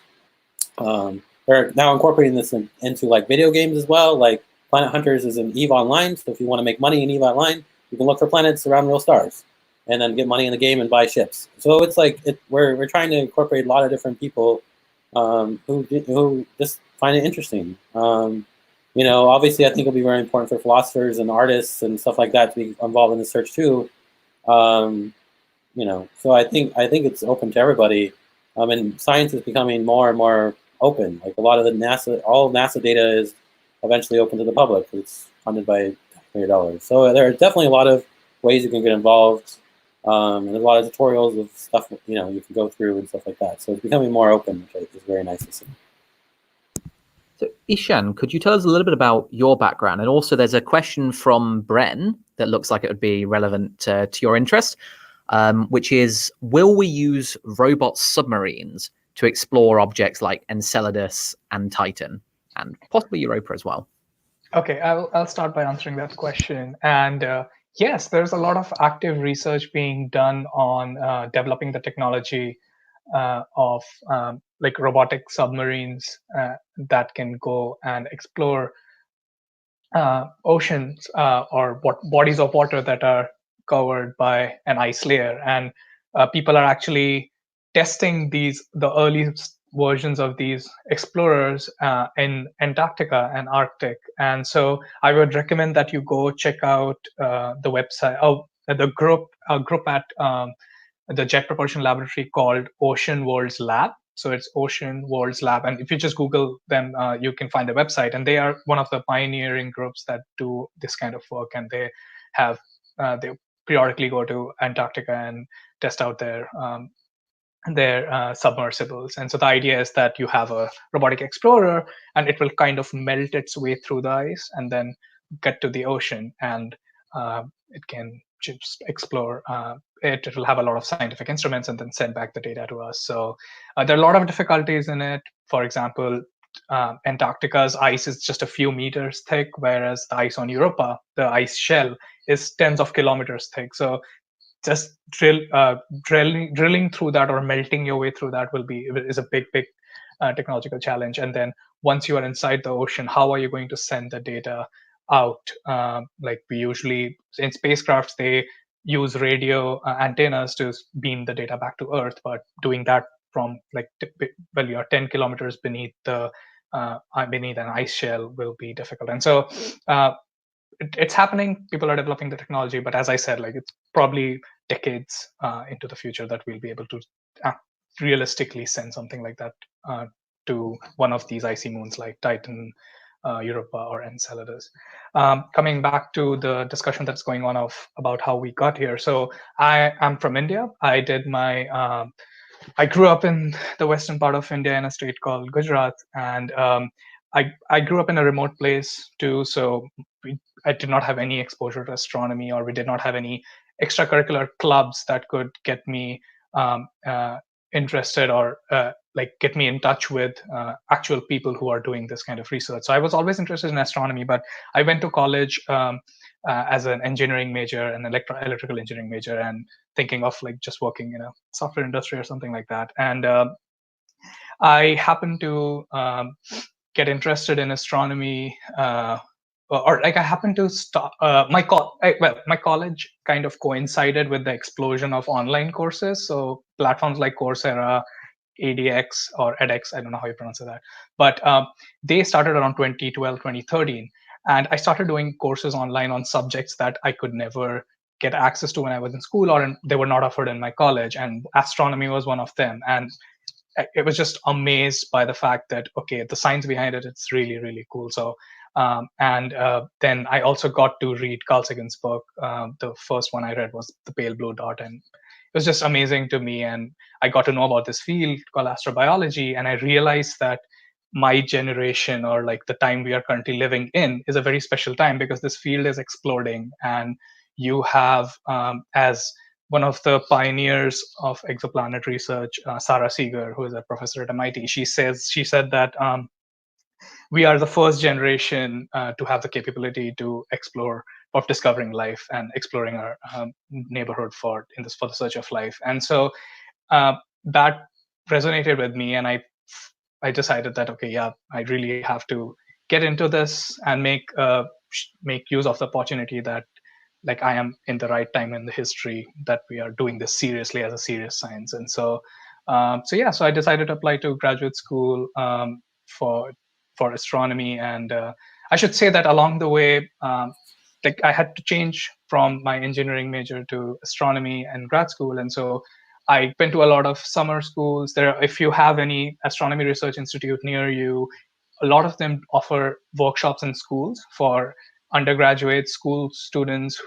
They're now incorporating this into like video games as well. Like Planet Hunters is in EVE Online, so if you want to make money in EVE Online, you can look for planets around real stars. and then get money in the game and buy ships. So it's like we're trying to incorporate a lot of different people who just find it interesting. Obviously, I think it'll be very important for philosophers and artists and stuff like that to be involved in the search too. So I think it's open to everybody, and science is becoming more and more open. Like a lot of all NASA data is eventually open to the public. It's funded by taxpayer dollars. So there are definitely a lot of ways you can get involved. And there's a lot of tutorials of stuff you can go through and stuff like that. So it's becoming more open, which is very nice to see. So Ishan, could you tell us a little bit about your background? And also there's a question from Bren that looks like it would be relevant to your interest, which is, will we use robot submarines to explore objects like Enceladus and Titan, and possibly Europa as well? Okay, I'll start by answering that question. And yes, there's a lot of active research being done on developing the technology of like robotic submarines that can go and explore oceans or bodies of water that are covered by an ice layer. And people are actually testing the earliest versions of these explorers in Antarctica and Arctic. And so I would recommend that you go check out the website, the group at the Jet Propulsion Laboratory called Ocean Worlds Lab. So it's Ocean Worlds Lab. And if you just Google them, you can find the website. And they are one of the pioneering groups that do this kind of work. And they have, they periodically go to Antarctica and test out their submersibles. And so the idea is that you have a robotic explorer and it will kind of melt its way through the ice and then get to the ocean, and it can just explore it will have a lot of scientific instruments and then send back the data to us. So there are a lot of difficulties in it. For example, Antarctica's ice is just a few meters thick, whereas the ice on Europa, the ice shell, is tens of kilometers thick. So just drilling through that or melting your way through that is a big technological challenge. And then once you are inside the ocean, how are you going to send the data out? Like we usually in spacecrafts, they use radio antennas to beam the data back to Earth, but doing that from you're 10 kilometers beneath an ice shell will be difficult. And so it's happening. People are developing the technology, but as I said, it's probably decades into the future that we'll be able to realistically send something like that to one of these icy moons like Titan, Europa, or Enceladus. Coming back to the discussion that's going on about how we got here. So I am from India. I did my I grew up in the western part of India in a state called Gujarat, and I grew up in a remote place too. So I did not have any exposure to astronomy, or we did not have any extracurricular clubs that could get me interested or get me in touch with actual people who are doing this kind of research. So I was always interested in astronomy, but I went to college as an engineering major, an electrical engineering major, and thinking of just working in a software industry or something like that. And I happened to get interested in astronomy, I happened to start my college kind of coincided with the explosion of online courses. So platforms like Coursera, ADX or edX, I don't know how you pronounce that, but they started around 2012, 2013. And I started doing courses online on subjects that I could never get access to when I was in school, or they were not offered in my college. And astronomy was one of them. And it was just amazed by the fact that, okay, the science behind it, it's really, really cool. So, then I also got to read Carl Sagan's book. The first one I read was The Pale Blue Dot. And it was just amazing to me. And I got to know about this field called astrobiology. And I realized that my generation, or the time we are currently living in, is a very special time because this field is exploding. And you have, as one of the pioneers of exoplanet research, Sarah Seeger, who is a professor at MIT, she said that we are the first generation to have the capability to explore, of discovering life and exploring our neighborhood for the search of life. And so that resonated with me, and I decided that, okay, yeah, I really have to get into this and make use of the opportunity that like I am in the right time in the history that we are doing this seriously as a serious science. And so, so I decided to apply to graduate school for astronomy. And I should say that along the way, like I had to change from my engineering major to astronomy and grad school. And so I went to a lot of summer schools. If you have any astronomy research institute near you, a lot of them offer workshops in schools for undergraduate school students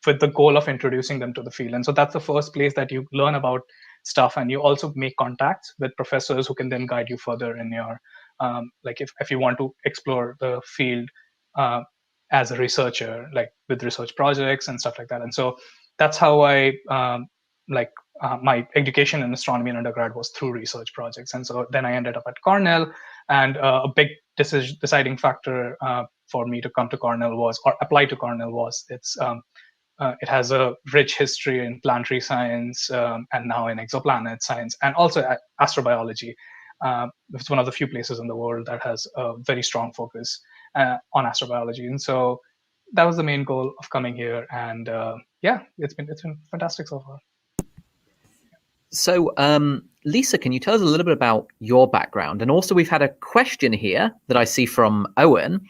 with the goal of introducing them to the field. And so that's the first place that you learn about stuff, and you also make contacts with professors who can then guide you further in your like if you want to explore the field as a researcher, like with research projects and stuff like that. And so that's how I my education in astronomy in undergrad was through research projects. And so then I ended up at Cornell, and a big deciding factor for me to come to Cornell was, or apply to Cornell was, it has a rich history in planetary science and now in exoplanet science, and also astrobiology. It's one of the few places in the world that has a very strong focus on astrobiology. And so that was the main goal of coming here. And it's been fantastic so far. So, Lisa, can you tell us a little bit about your background? And also, we've had a question here that I see from Owen,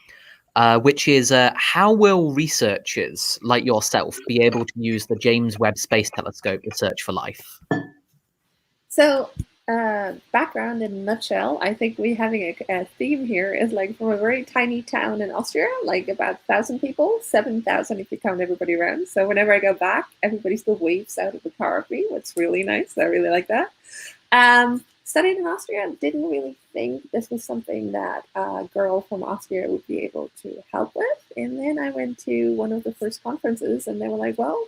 which is, how will researchers like yourself be able to use the James Webb Space Telescope to search for life? So, background in a nutshell, I think we having a theme here is like from a very tiny town in Austria, like about 1,000 people, 7,000 if you count everybody around. So whenever I go back, everybody still waves out of the car at me, which is really nice. I really like that. Studied in Austria, didn't really think this was something that a girl from Austria would be able to help with. And then I went to one of the first conferences, and they were like, well,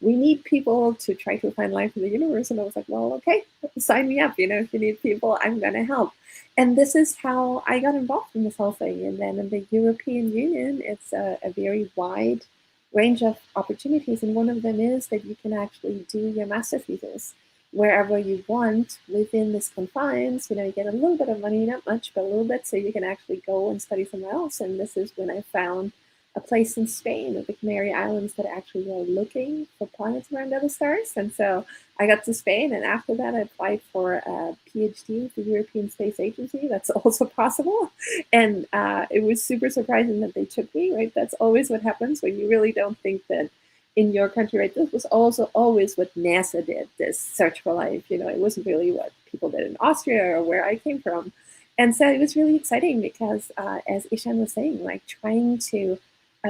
we need people to try to find life in the universe. And I was like, well, okay, sign me up. If you need people, I'm going to help. And this is how I got involved in this whole thing. And then in the European Union, it's a very wide range of opportunities. And one of them is that you can actually do your master thesis wherever you want within this confines. You get a little bit of money, not much, but a little bit, so you can actually go and study somewhere else. And this is when I found a place in Spain with the Canary Islands that actually were looking for planets around other stars. And so I got to Spain, and after that I applied for a PhD with the European Space Agency. That's also possible. And it was super surprising that they took me, right? That's always what happens when you really don't think that in your country, right? This was also always what NASA did, this search for life. It wasn't really what people did in Austria or where I came from. And so it was really exciting because as Ishan was saying, like trying to,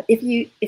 if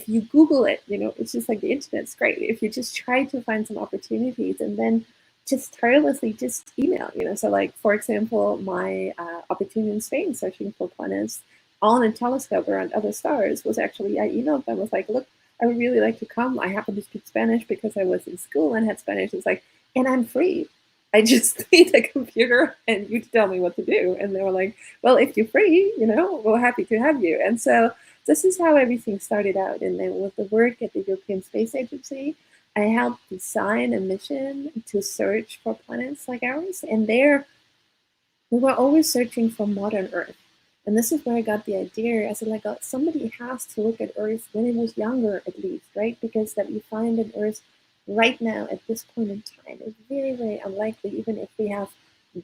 you Google it, it's just like the internet's great. If you just try to find some opportunities and then just tirelessly just email, So like, for example, my opportunity in Spain searching for planets on a telescope around other stars was actually, I emailed them, was like, look, I would really like to come. I happen to speak Spanish because I was in school and had Spanish. It's like, and I'm free. I just need a computer and you tell me what to do. And they were like, well, if you're free, we're happy to have you. And so this is how everything started out. And then with the work at the European Space Agency, I helped design a mission to search for planets like ours. And there, we were always searching for modern Earth. And this is where I got the idea. I said, like, somebody has to look at Earth when it was younger, at least, right? Because that we find an Earth right now at this point in time is very, very unlikely, even if we have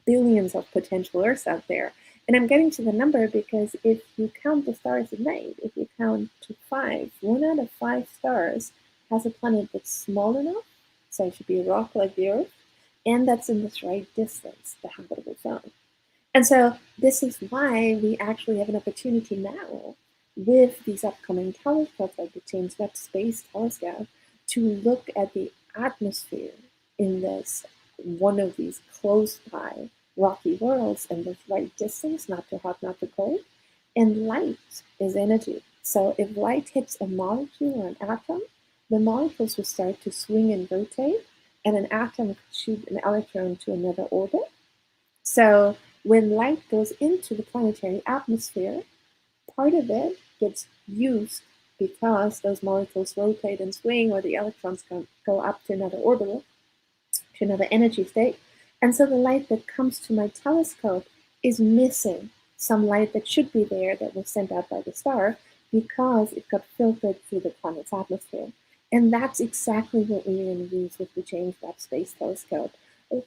billions of potential Earths out there. And I'm getting to the number because if you count the stars at night, if you count to 5, 1 out of 5 stars has a planet that's small enough, so it should be a rock like the Earth, and that's in this right distance, the habitable zone. And so this is why we actually have an opportunity now with these upcoming telescopes like the James Webb Space Telescope to look at the atmosphere in this one of these close by rocky worlds in this right distance, not too hot, not too cold. And light is energy. So if light hits a molecule or an atom, the molecules will start to swing and rotate, and an atom could shoot an electron to another orbit. So when light goes into the planetary atmosphere, part of it gets used because those molecules rotate and swing, or the electrons go up to another orbital, to another energy state. And so the light that comes to my telescope is missing some light that should be there that was sent out by the star. because it got filtered through the planet's atmosphere. And that's exactly what we're going to use with the James Webb Space Telescope,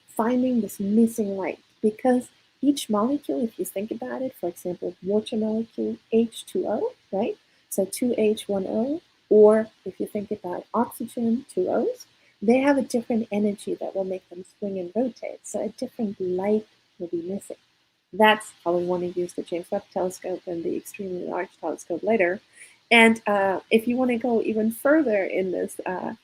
finding this missing light. Because each molecule, if you think about it, for example, water molecule H2O, right? So 2H1O, or if you think about oxygen, 2 O's, they have a different energy that will make them swing and rotate. So a different light will be missing. That's how we want to use the James Webb Telescope and the extremely large telescope later. And if you want to go even further in this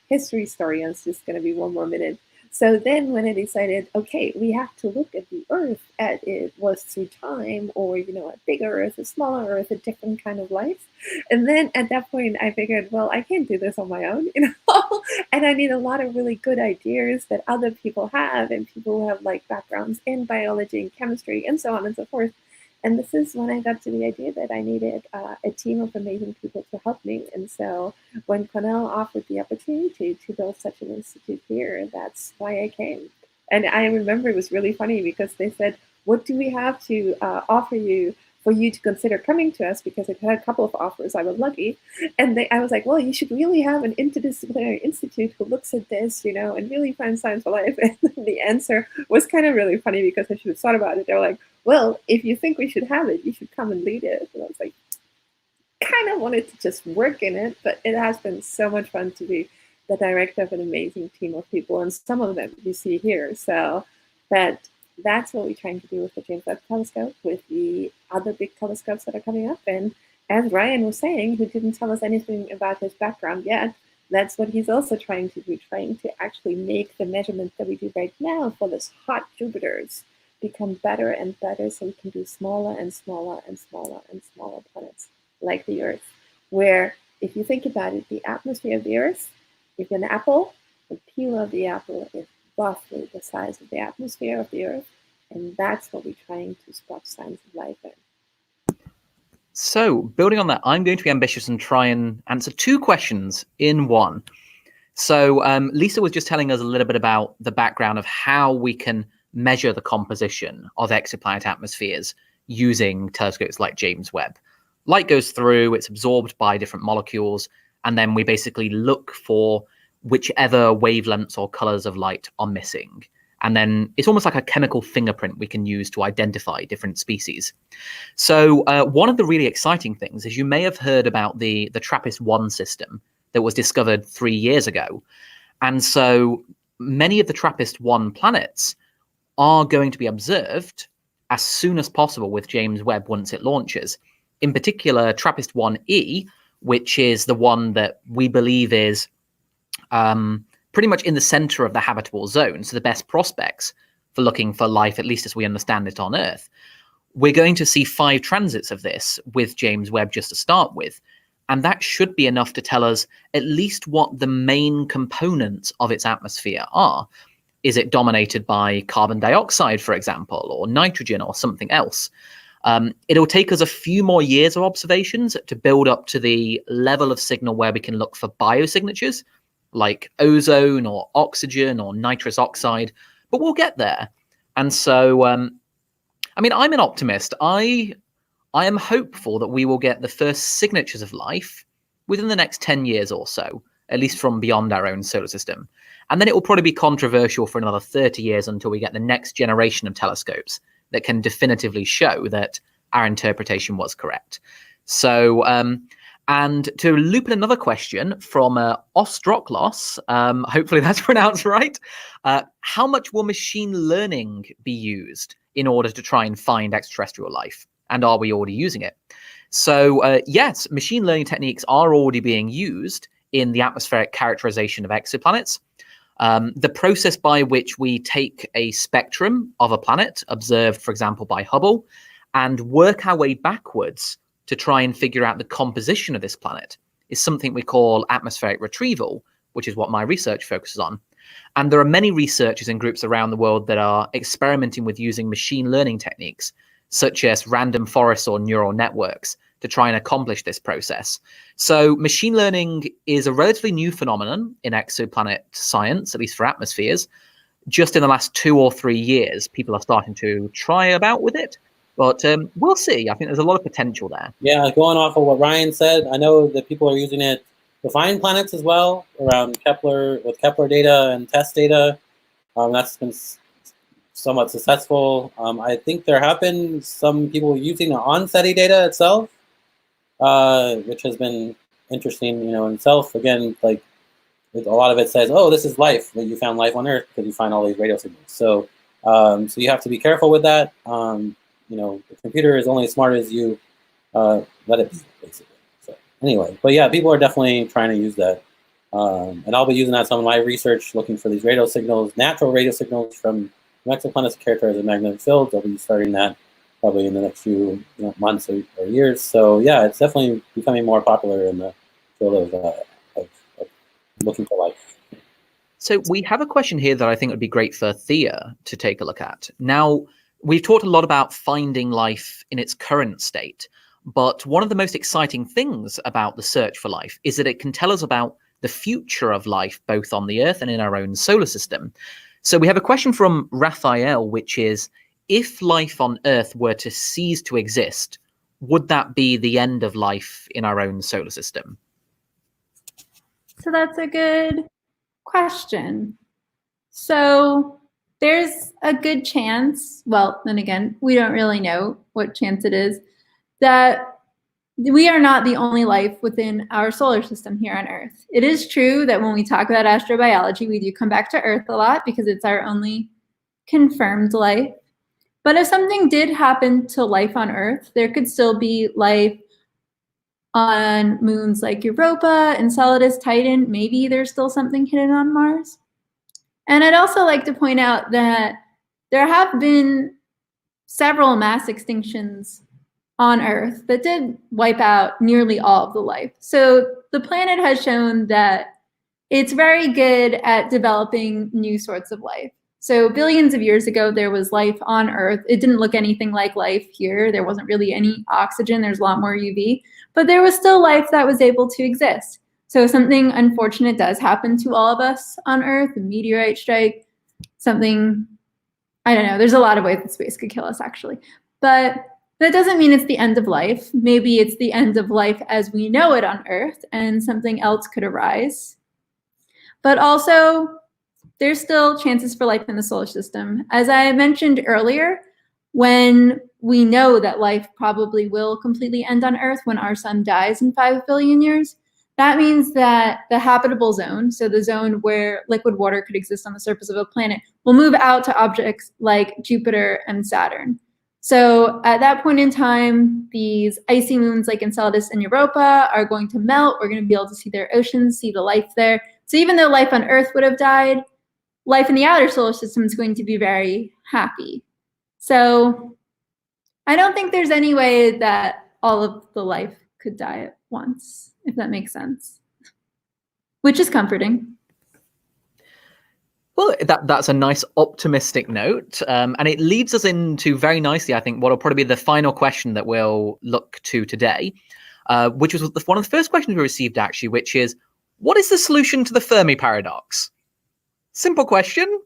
history story, and it's just going to be one more minute. So then when I decided, okay, we have to look at the Earth as it was through time, or, you know, a bigger Earth, a smaller Earth, a different kind of life. And then at that point, I figured, well, I can't do this on my own, you know, and I need a lot of really good ideas that other people have, and people who have like backgrounds in biology and chemistry and so on and so forth. And this is when I got to the idea that I needed a team of amazing people to help me. And so when Cornell offered the opportunity to build such an institute here, that's why I came. And I remember it was really funny because they said, what do we have to offer you for you to consider coming to us? Because I've had a couple of offers, I was lucky. And I was like, well, you should really have an interdisciplinary institute who looks at this, you know, and really finds science for life. And the answer was kind of really funny because I should have thought about it. They were like, well, if you think we should have it, you should come and lead it. And I was like, kind of wanted to just work in it, but it has been so much fun to be the director of an amazing team of people, and some of them you see here. So that's what we're trying to do with the James Webb Telescope, with the other big telescopes that are coming up. And as Ryan was saying, who didn't tell us anything about his background yet, that's what he's also trying to do, trying to actually make the measurements that we do right now for this hot Jupiters become better and better, so we can do smaller and smaller and smaller and smaller planets like the Earth, where if you think about it, the atmosphere of the Earth, if an apple, the peel of the apple is roughly the size of the atmosphere of the Earth, and that's what we're trying to spot signs of life in. So building on that, I'm going to be ambitious and try and answer 2 questions in one. So Lisa was just telling us a little bit about the background of how we can measure the composition of exoplanet atmospheres using telescopes like James Webb. Light goes through, it's absorbed by different molecules, and then we basically look for whichever wavelengths or colors of light are missing. And then it's almost like a chemical fingerprint we can use to identify different species. So one of the really exciting things is you may have heard about the TRAPPIST-1 system that was discovered 3 years ago. And so many of the TRAPPIST-1 planets are going to be observed as soon as possible with James Webb once it launches. In particular, TRAPPIST-1e, which is the one that we believe is pretty much in the center of the habitable zone, so the best prospects for looking for life, at least as we understand it on Earth. We're going to see 5 transits of this with James Webb just to start with, and that should be enough to tell us at least what the main components of its atmosphere are. Is it dominated by carbon dioxide, for example, or nitrogen or something else? It'll take us a few more years of observations to build up to the level of signal where we can look for biosignatures, like ozone or oxygen or nitrous oxide, but we'll get there. And so, I mean, I'm an optimist. I am hopeful that we will get the first signatures of life within the next 10 years or so, at least from beyond our own solar system. And then it will probably be controversial for another 30 years until we get the next generation of telescopes that can definitively show that our interpretation was correct. So, and to loop in another question from Ostroklos, hopefully that's pronounced right, how much will machine learning be used in order to try and find extraterrestrial life? And are we already using it? So yes, machine learning techniques are already being used in the atmospheric characterization of exoplanets. The process by which we take a spectrum of a planet observed, for example, by Hubble, and work our way backwards to try and figure out the composition of this planet is something we call atmospheric retrieval, which is what my research focuses on. And there are many researchers and groups around the world that are experimenting with using machine learning techniques, such as random forests or neural networks, to try and accomplish this process. So machine learning is a relatively new phenomenon in exoplanet science, at least for atmospheres. Just in the last 2 or 3 years, people are starting to try about with it. But we'll see. I think there's a lot of potential there. Yeah, going off of what Ryan said, I know that people are using it to find planets as well around Kepler, with Kepler data and test data. That's been somewhat successful. I think there have been some people using the on SETI data itself, which has been interesting, in itself. Again, like a lot of it says, "Oh, this is life," that you found life on Earth because you find all these radio signals. So, so you have to be careful with that. The computer is only as smart as you let it be, basically. So anyway, but yeah, people are definitely trying to use that. And I'll be using that some of my research, looking for these radio signals, natural radio signals from exoplanets characterized as magnetic fields. I'll be starting that probably in the next few months or years. So yeah, it's definitely becoming more popular in the field of looking for life. So we have a question here that I think would be great for Thea to take a look at. Now, we've talked a lot about finding life in its current state, but one of the most exciting things about the search for life is that it can tell us about the future of life, both on the Earth and in our own solar system. So we have a question from Raphael, which is, if life on Earth were to cease to exist, would that be the end of life in our own solar system? So that's a good question. So there's a good chance, well, then again, we don't really know what chance it is, that we are not the only life within our solar system here on Earth. It is true that when we talk about astrobiology, we do come back to Earth a lot because it's our only confirmed life. But if something did happen to life on Earth, there could still be life on moons like Europa, Enceladus, Titan. Maybe there's still something hidden on Mars. And I'd also like to point out that there have been several mass extinctions on Earth that did wipe out nearly all of the life. So the planet has shown that it's very good at developing new sorts of life. So billions of years ago, there was life on Earth. It didn't look anything like life here. There wasn't really any oxygen. There's a lot more UV, but there was still life that was able to exist. So if something unfortunate does happen to all of us on Earth, a meteorite strike, something, I don't know, there's a lot of ways that space could kill us actually. But that doesn't mean it's the end of life. Maybe it's the end of life as we know it on Earth and something else could arise. But also, there's still chances for life in the solar system. As I mentioned earlier, when we know that life probably will completely end on Earth when our sun dies in 5 billion years, that means that the habitable zone, so the zone where liquid water could exist on the surface of a planet, will move out to objects like Jupiter and Saturn. So at that point in time, these icy moons like Enceladus and Europa are going to melt. We're going to be able to see their oceans, see the life there. So even though life on Earth would have died, life in the outer solar system is going to be very happy. So I don't think there's any way that all of the life could die at once, if that makes sense, which is comforting. Well, that's a nice optimistic note. And it leads us into very nicely, I think, what will probably be the final question that we'll look to today, which was one of the first questions we received, actually, which is, what is the solution to the Fermi paradox? Simple question.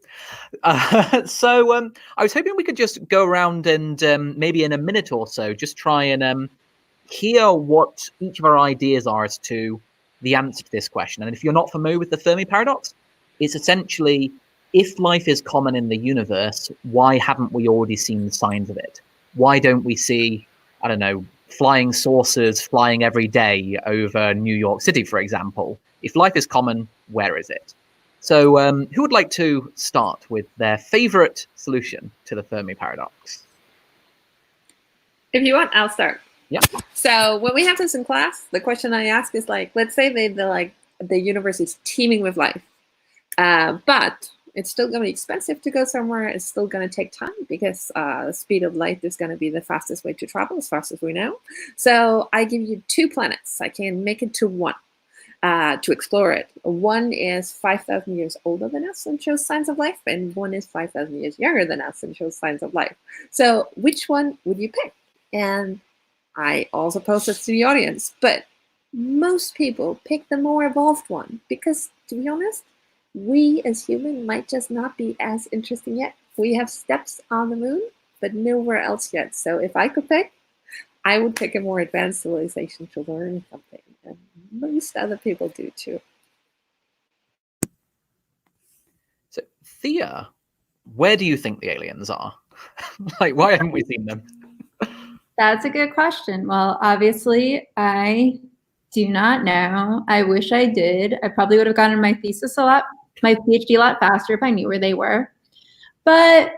So I was hoping we could just go around and maybe in a minute or so, just try and hear what each of our ideas are as to the answer to this question. And if you're not familiar with the Fermi paradox, it's essentially, if life is common in the universe, why haven't we already seen signs of it? Why don't we see, I don't know, flying saucers flying every day over New York City, for example? If life is common, where is it? So who would like to start with their favorite solution to the Fermi paradox? If you want, I'll start. Yeah. So when we have this in class, the question I ask is like, let's say the universe is teeming with life, but it's still going to be expensive to go somewhere. It's still going to take time because the speed of light is going to be the fastest way to travel, as fast as we know. So I give you 2 planets. I can make it to 1 to explore it. One is 5,000 years older than us and shows signs of life, and one is 5,000 years younger than us and shows signs of life. So which one would you pick? And I also post this to the audience, but most people pick the more evolved one because, to be honest, we as humans might just not be as interesting yet. We have steps on the moon but nowhere else yet. So if I could pick, I would pick a more advanced civilization to learn something, and most other people do too. So, Thea, where do you think the aliens are? Like, why haven't we seen them? That's a good question. Well, obviously, I do not know. I wish I did. I probably would have gotten my PhD a lot faster if I knew where they were. But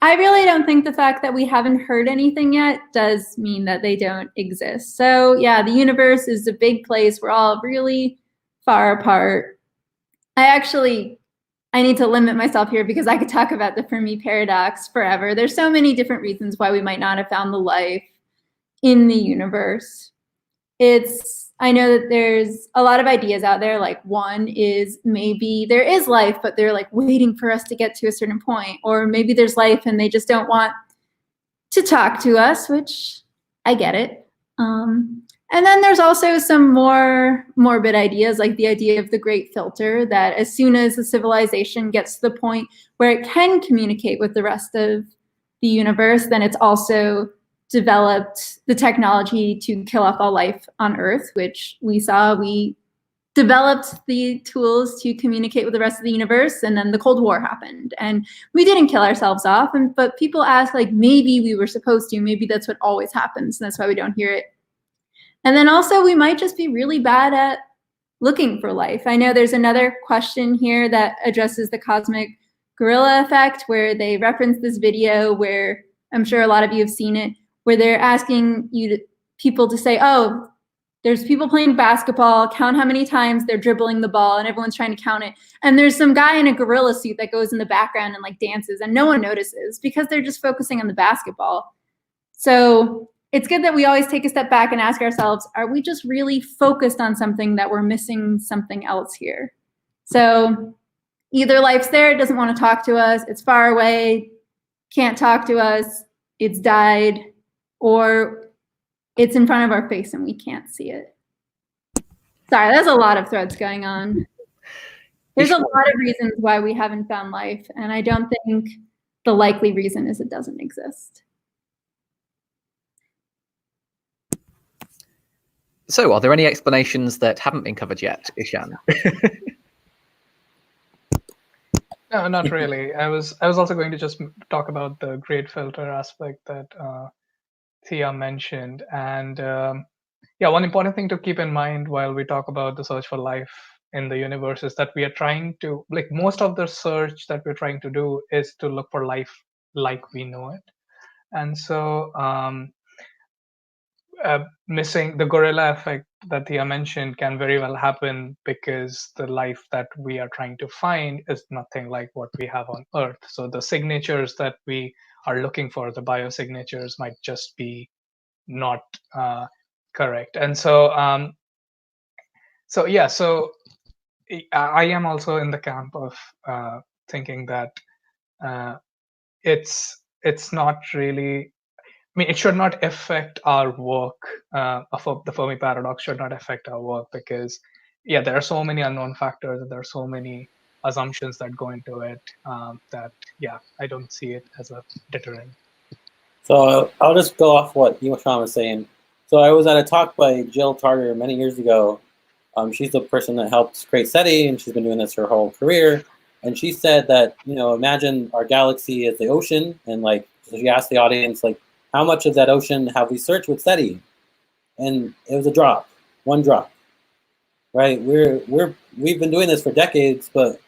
I really don't think the fact that we haven't heard anything yet does mean that they don't exist. So yeah, the universe is a big place. We're all really far apart. I need to limit myself here because I could talk about the Fermi paradox forever. There's so many different reasons why we might not have found the life in the universe. I know that there's a lot of ideas out there. Like, one is maybe there is life, but they're like waiting for us to get to a certain point. Or maybe there's life and they just don't want to talk to us, which I get it. And then there's also some more morbid ideas, like the idea of the great filter, that as soon as the civilization gets to the point where it can communicate with the rest of the universe, then it's also developed the technology to kill off all life on Earth, which we saw. We developed the tools to communicate with the rest of the universe, and then the Cold War happened, and we didn't kill ourselves off. But people ask, like, maybe we were supposed to, maybe that's what always happens, and that's why we don't hear it. And then also, we might just be really bad at looking for life. I know there's another question here that addresses the cosmic gorilla effect, where they reference this video where I'm sure a lot of you have seen it, where they're asking people to say, oh, there's people playing basketball, count how many times they're dribbling the ball, and everyone's trying to count it. And there's some guy in a gorilla suit that goes in the background and like dances, and no one notices because they're just focusing on the basketball. So it's good that we always take a step back and ask ourselves, are we just really focused on something that we're missing something else here? So either life's there, it doesn't want to talk to us, it's far away, can't talk to us, it's died, or it's in front of our face and we can't see it. Sorry, there's a lot of threads going on. There's a lot of reasons why we haven't found life, and I don't think the likely reason is it doesn't exist. So, are there any explanations that haven't been covered yet, Ishan? No, not really. I was also going to just talk about the great filter aspect that Thea mentioned. And yeah, one important thing to keep in mind while we talk about the search for life in the universe is that we are trying to, like, most of the search that we're trying to do is to look for life like we know it. And so missing the gorilla effect that Thea mentioned can very well happen because the life that we are trying to find is nothing like what we have on Earth. So the signatures that we are looking for, the biosignatures, might just be not correct. And so I am also in the camp of thinking that it's not really, I mean, it should not affect our work. The Fermi paradox should not affect our work because, yeah, there are so many unknown factors and there are so many assumptions that go into it that, yeah, I don't see it as a deterrent. So I'll just go off what Yushan was saying. So I was at a talk by Jill Tarter many years ago. She's the person that helped create SETI, and she's been doing this her whole career. And she said that, imagine our galaxy as the ocean, and like, so she asked the audience, like, how much of that ocean have we searched with SETI? And it was a drop, one drop, right? We've been doing this for decades, but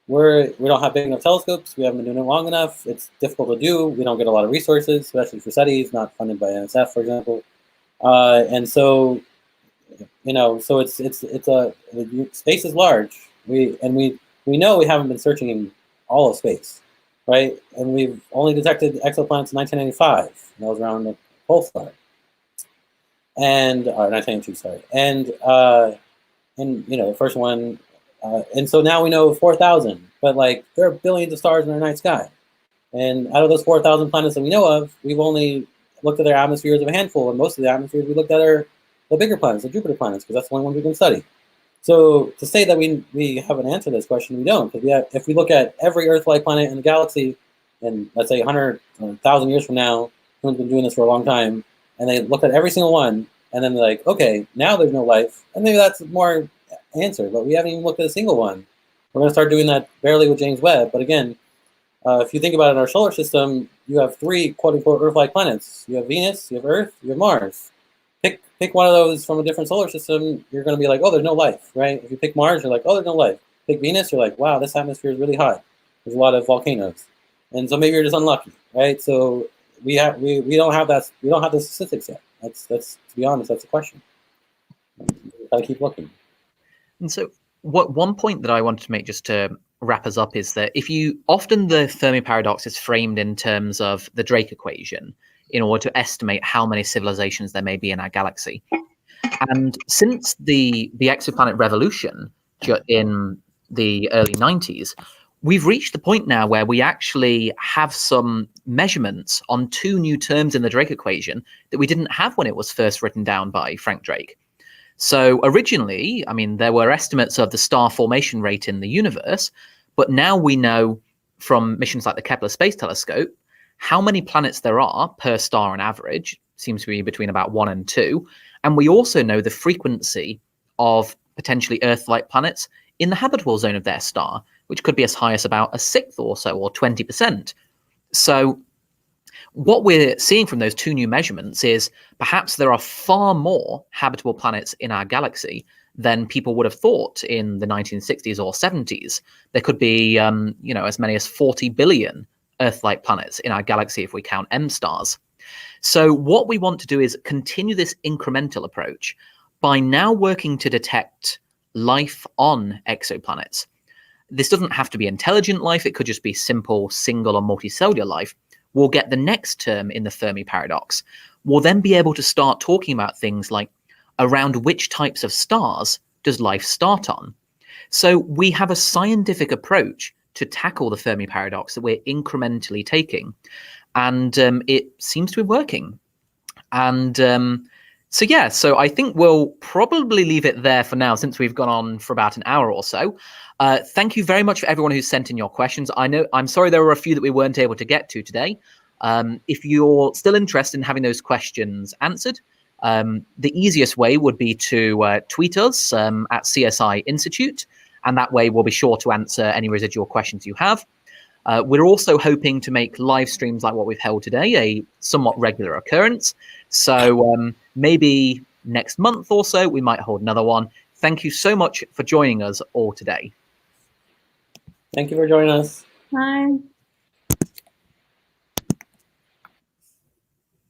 we don't have big enough telescopes. We haven't been doing it long enough. It's difficult to do. We don't get a lot of resources, especially for SETI. It's not funded by NSF, for example. And so, so it's space is large. We know we haven't been searching in all of space. Right, and we've only detected exoplanets in 1995. That was around the pulsar, and 1992, sorry, and the first one, and so now we know 4,000. But like, there are billions of stars in our night sky, and out of those 4,000 planets that we know of, we've only looked at their atmospheres of a handful, and most of the atmospheres we looked at are the bigger planets, the Jupiter planets, because that's the only ones we can study. So to say that we have an answer to this question, we don't, because if we look at every Earth-like planet in the galaxy, and let's say 100, 1,000 years from now, someone's been doing this for a long time, and they look at every single one, and then they're like, okay, now there's no life, and maybe that's more answer, but we haven't even looked at a single one. We're going to start doing that barely with James Webb, but again, if you think about it, in our solar system, you have 3 quote-unquote Earth-like planets. You have Venus, you have Earth, you have Mars. Pick one of those from a different solar system, you're going to be like, oh, there's no life, right? If you pick Mars, you're like, oh, there's no life. Pick Venus, you're like, wow, this atmosphere is really hot. There's a lot of volcanoes, and so maybe you're just unlucky, right? So we don't have that. We don't have the statistics yet. That's to be honest, that's the question. Gotta keep looking. And so, one point that I wanted to make just to wrap us up is that often the Fermi paradox is framed in terms of the Drake equation in order to estimate how many civilizations there may be in our galaxy. And since the exoplanet revolution in the early 90s, we've reached the point now where we actually have some measurements on 2 new terms in the Drake equation that we didn't have when it was first written down by Frank Drake. So originally, I mean, there were estimates of the star formation rate in the universe, but now we know from missions like the Kepler Space Telescope how many planets there are per star on average, seems to be between about 1 and 2. And we also know the frequency of potentially Earth-like planets in the habitable zone of their star, which could be as high as about 1/6 or so, or 20%. So what we're seeing from those 2 new measurements is perhaps there are far more habitable planets in our galaxy than people would have thought in the 1960s or 70s. There could be, as many as 40 billion Earth-like planets in our galaxy if we count M stars. So what we want to do is continue this incremental approach by now working to detect life on exoplanets. This doesn't have to be intelligent life. It could just be simple single or multicellular life. We'll get the next term in the Fermi paradox. We'll then be able to start talking about things like around which types of stars does life start on. So we have a scientific approach to tackle the Fermi paradox that we're incrementally taking. And it seems to be working. And so I think we'll probably leave it there for now, since we've gone on for about an hour or so. Thank you very much for everyone who's sent in your questions. I'm sorry there were a few that we weren't able to get to today. If you're still interested in having those questions answered, the easiest way would be to tweet us at CSI Institute, and that way we'll be sure to answer any residual questions you have. We're also hoping to make live streams like what we've held today a somewhat regular occurrence. So maybe next month or so, we might hold another one. Thank you so much for joining us all today. Thank you for joining us. Bye.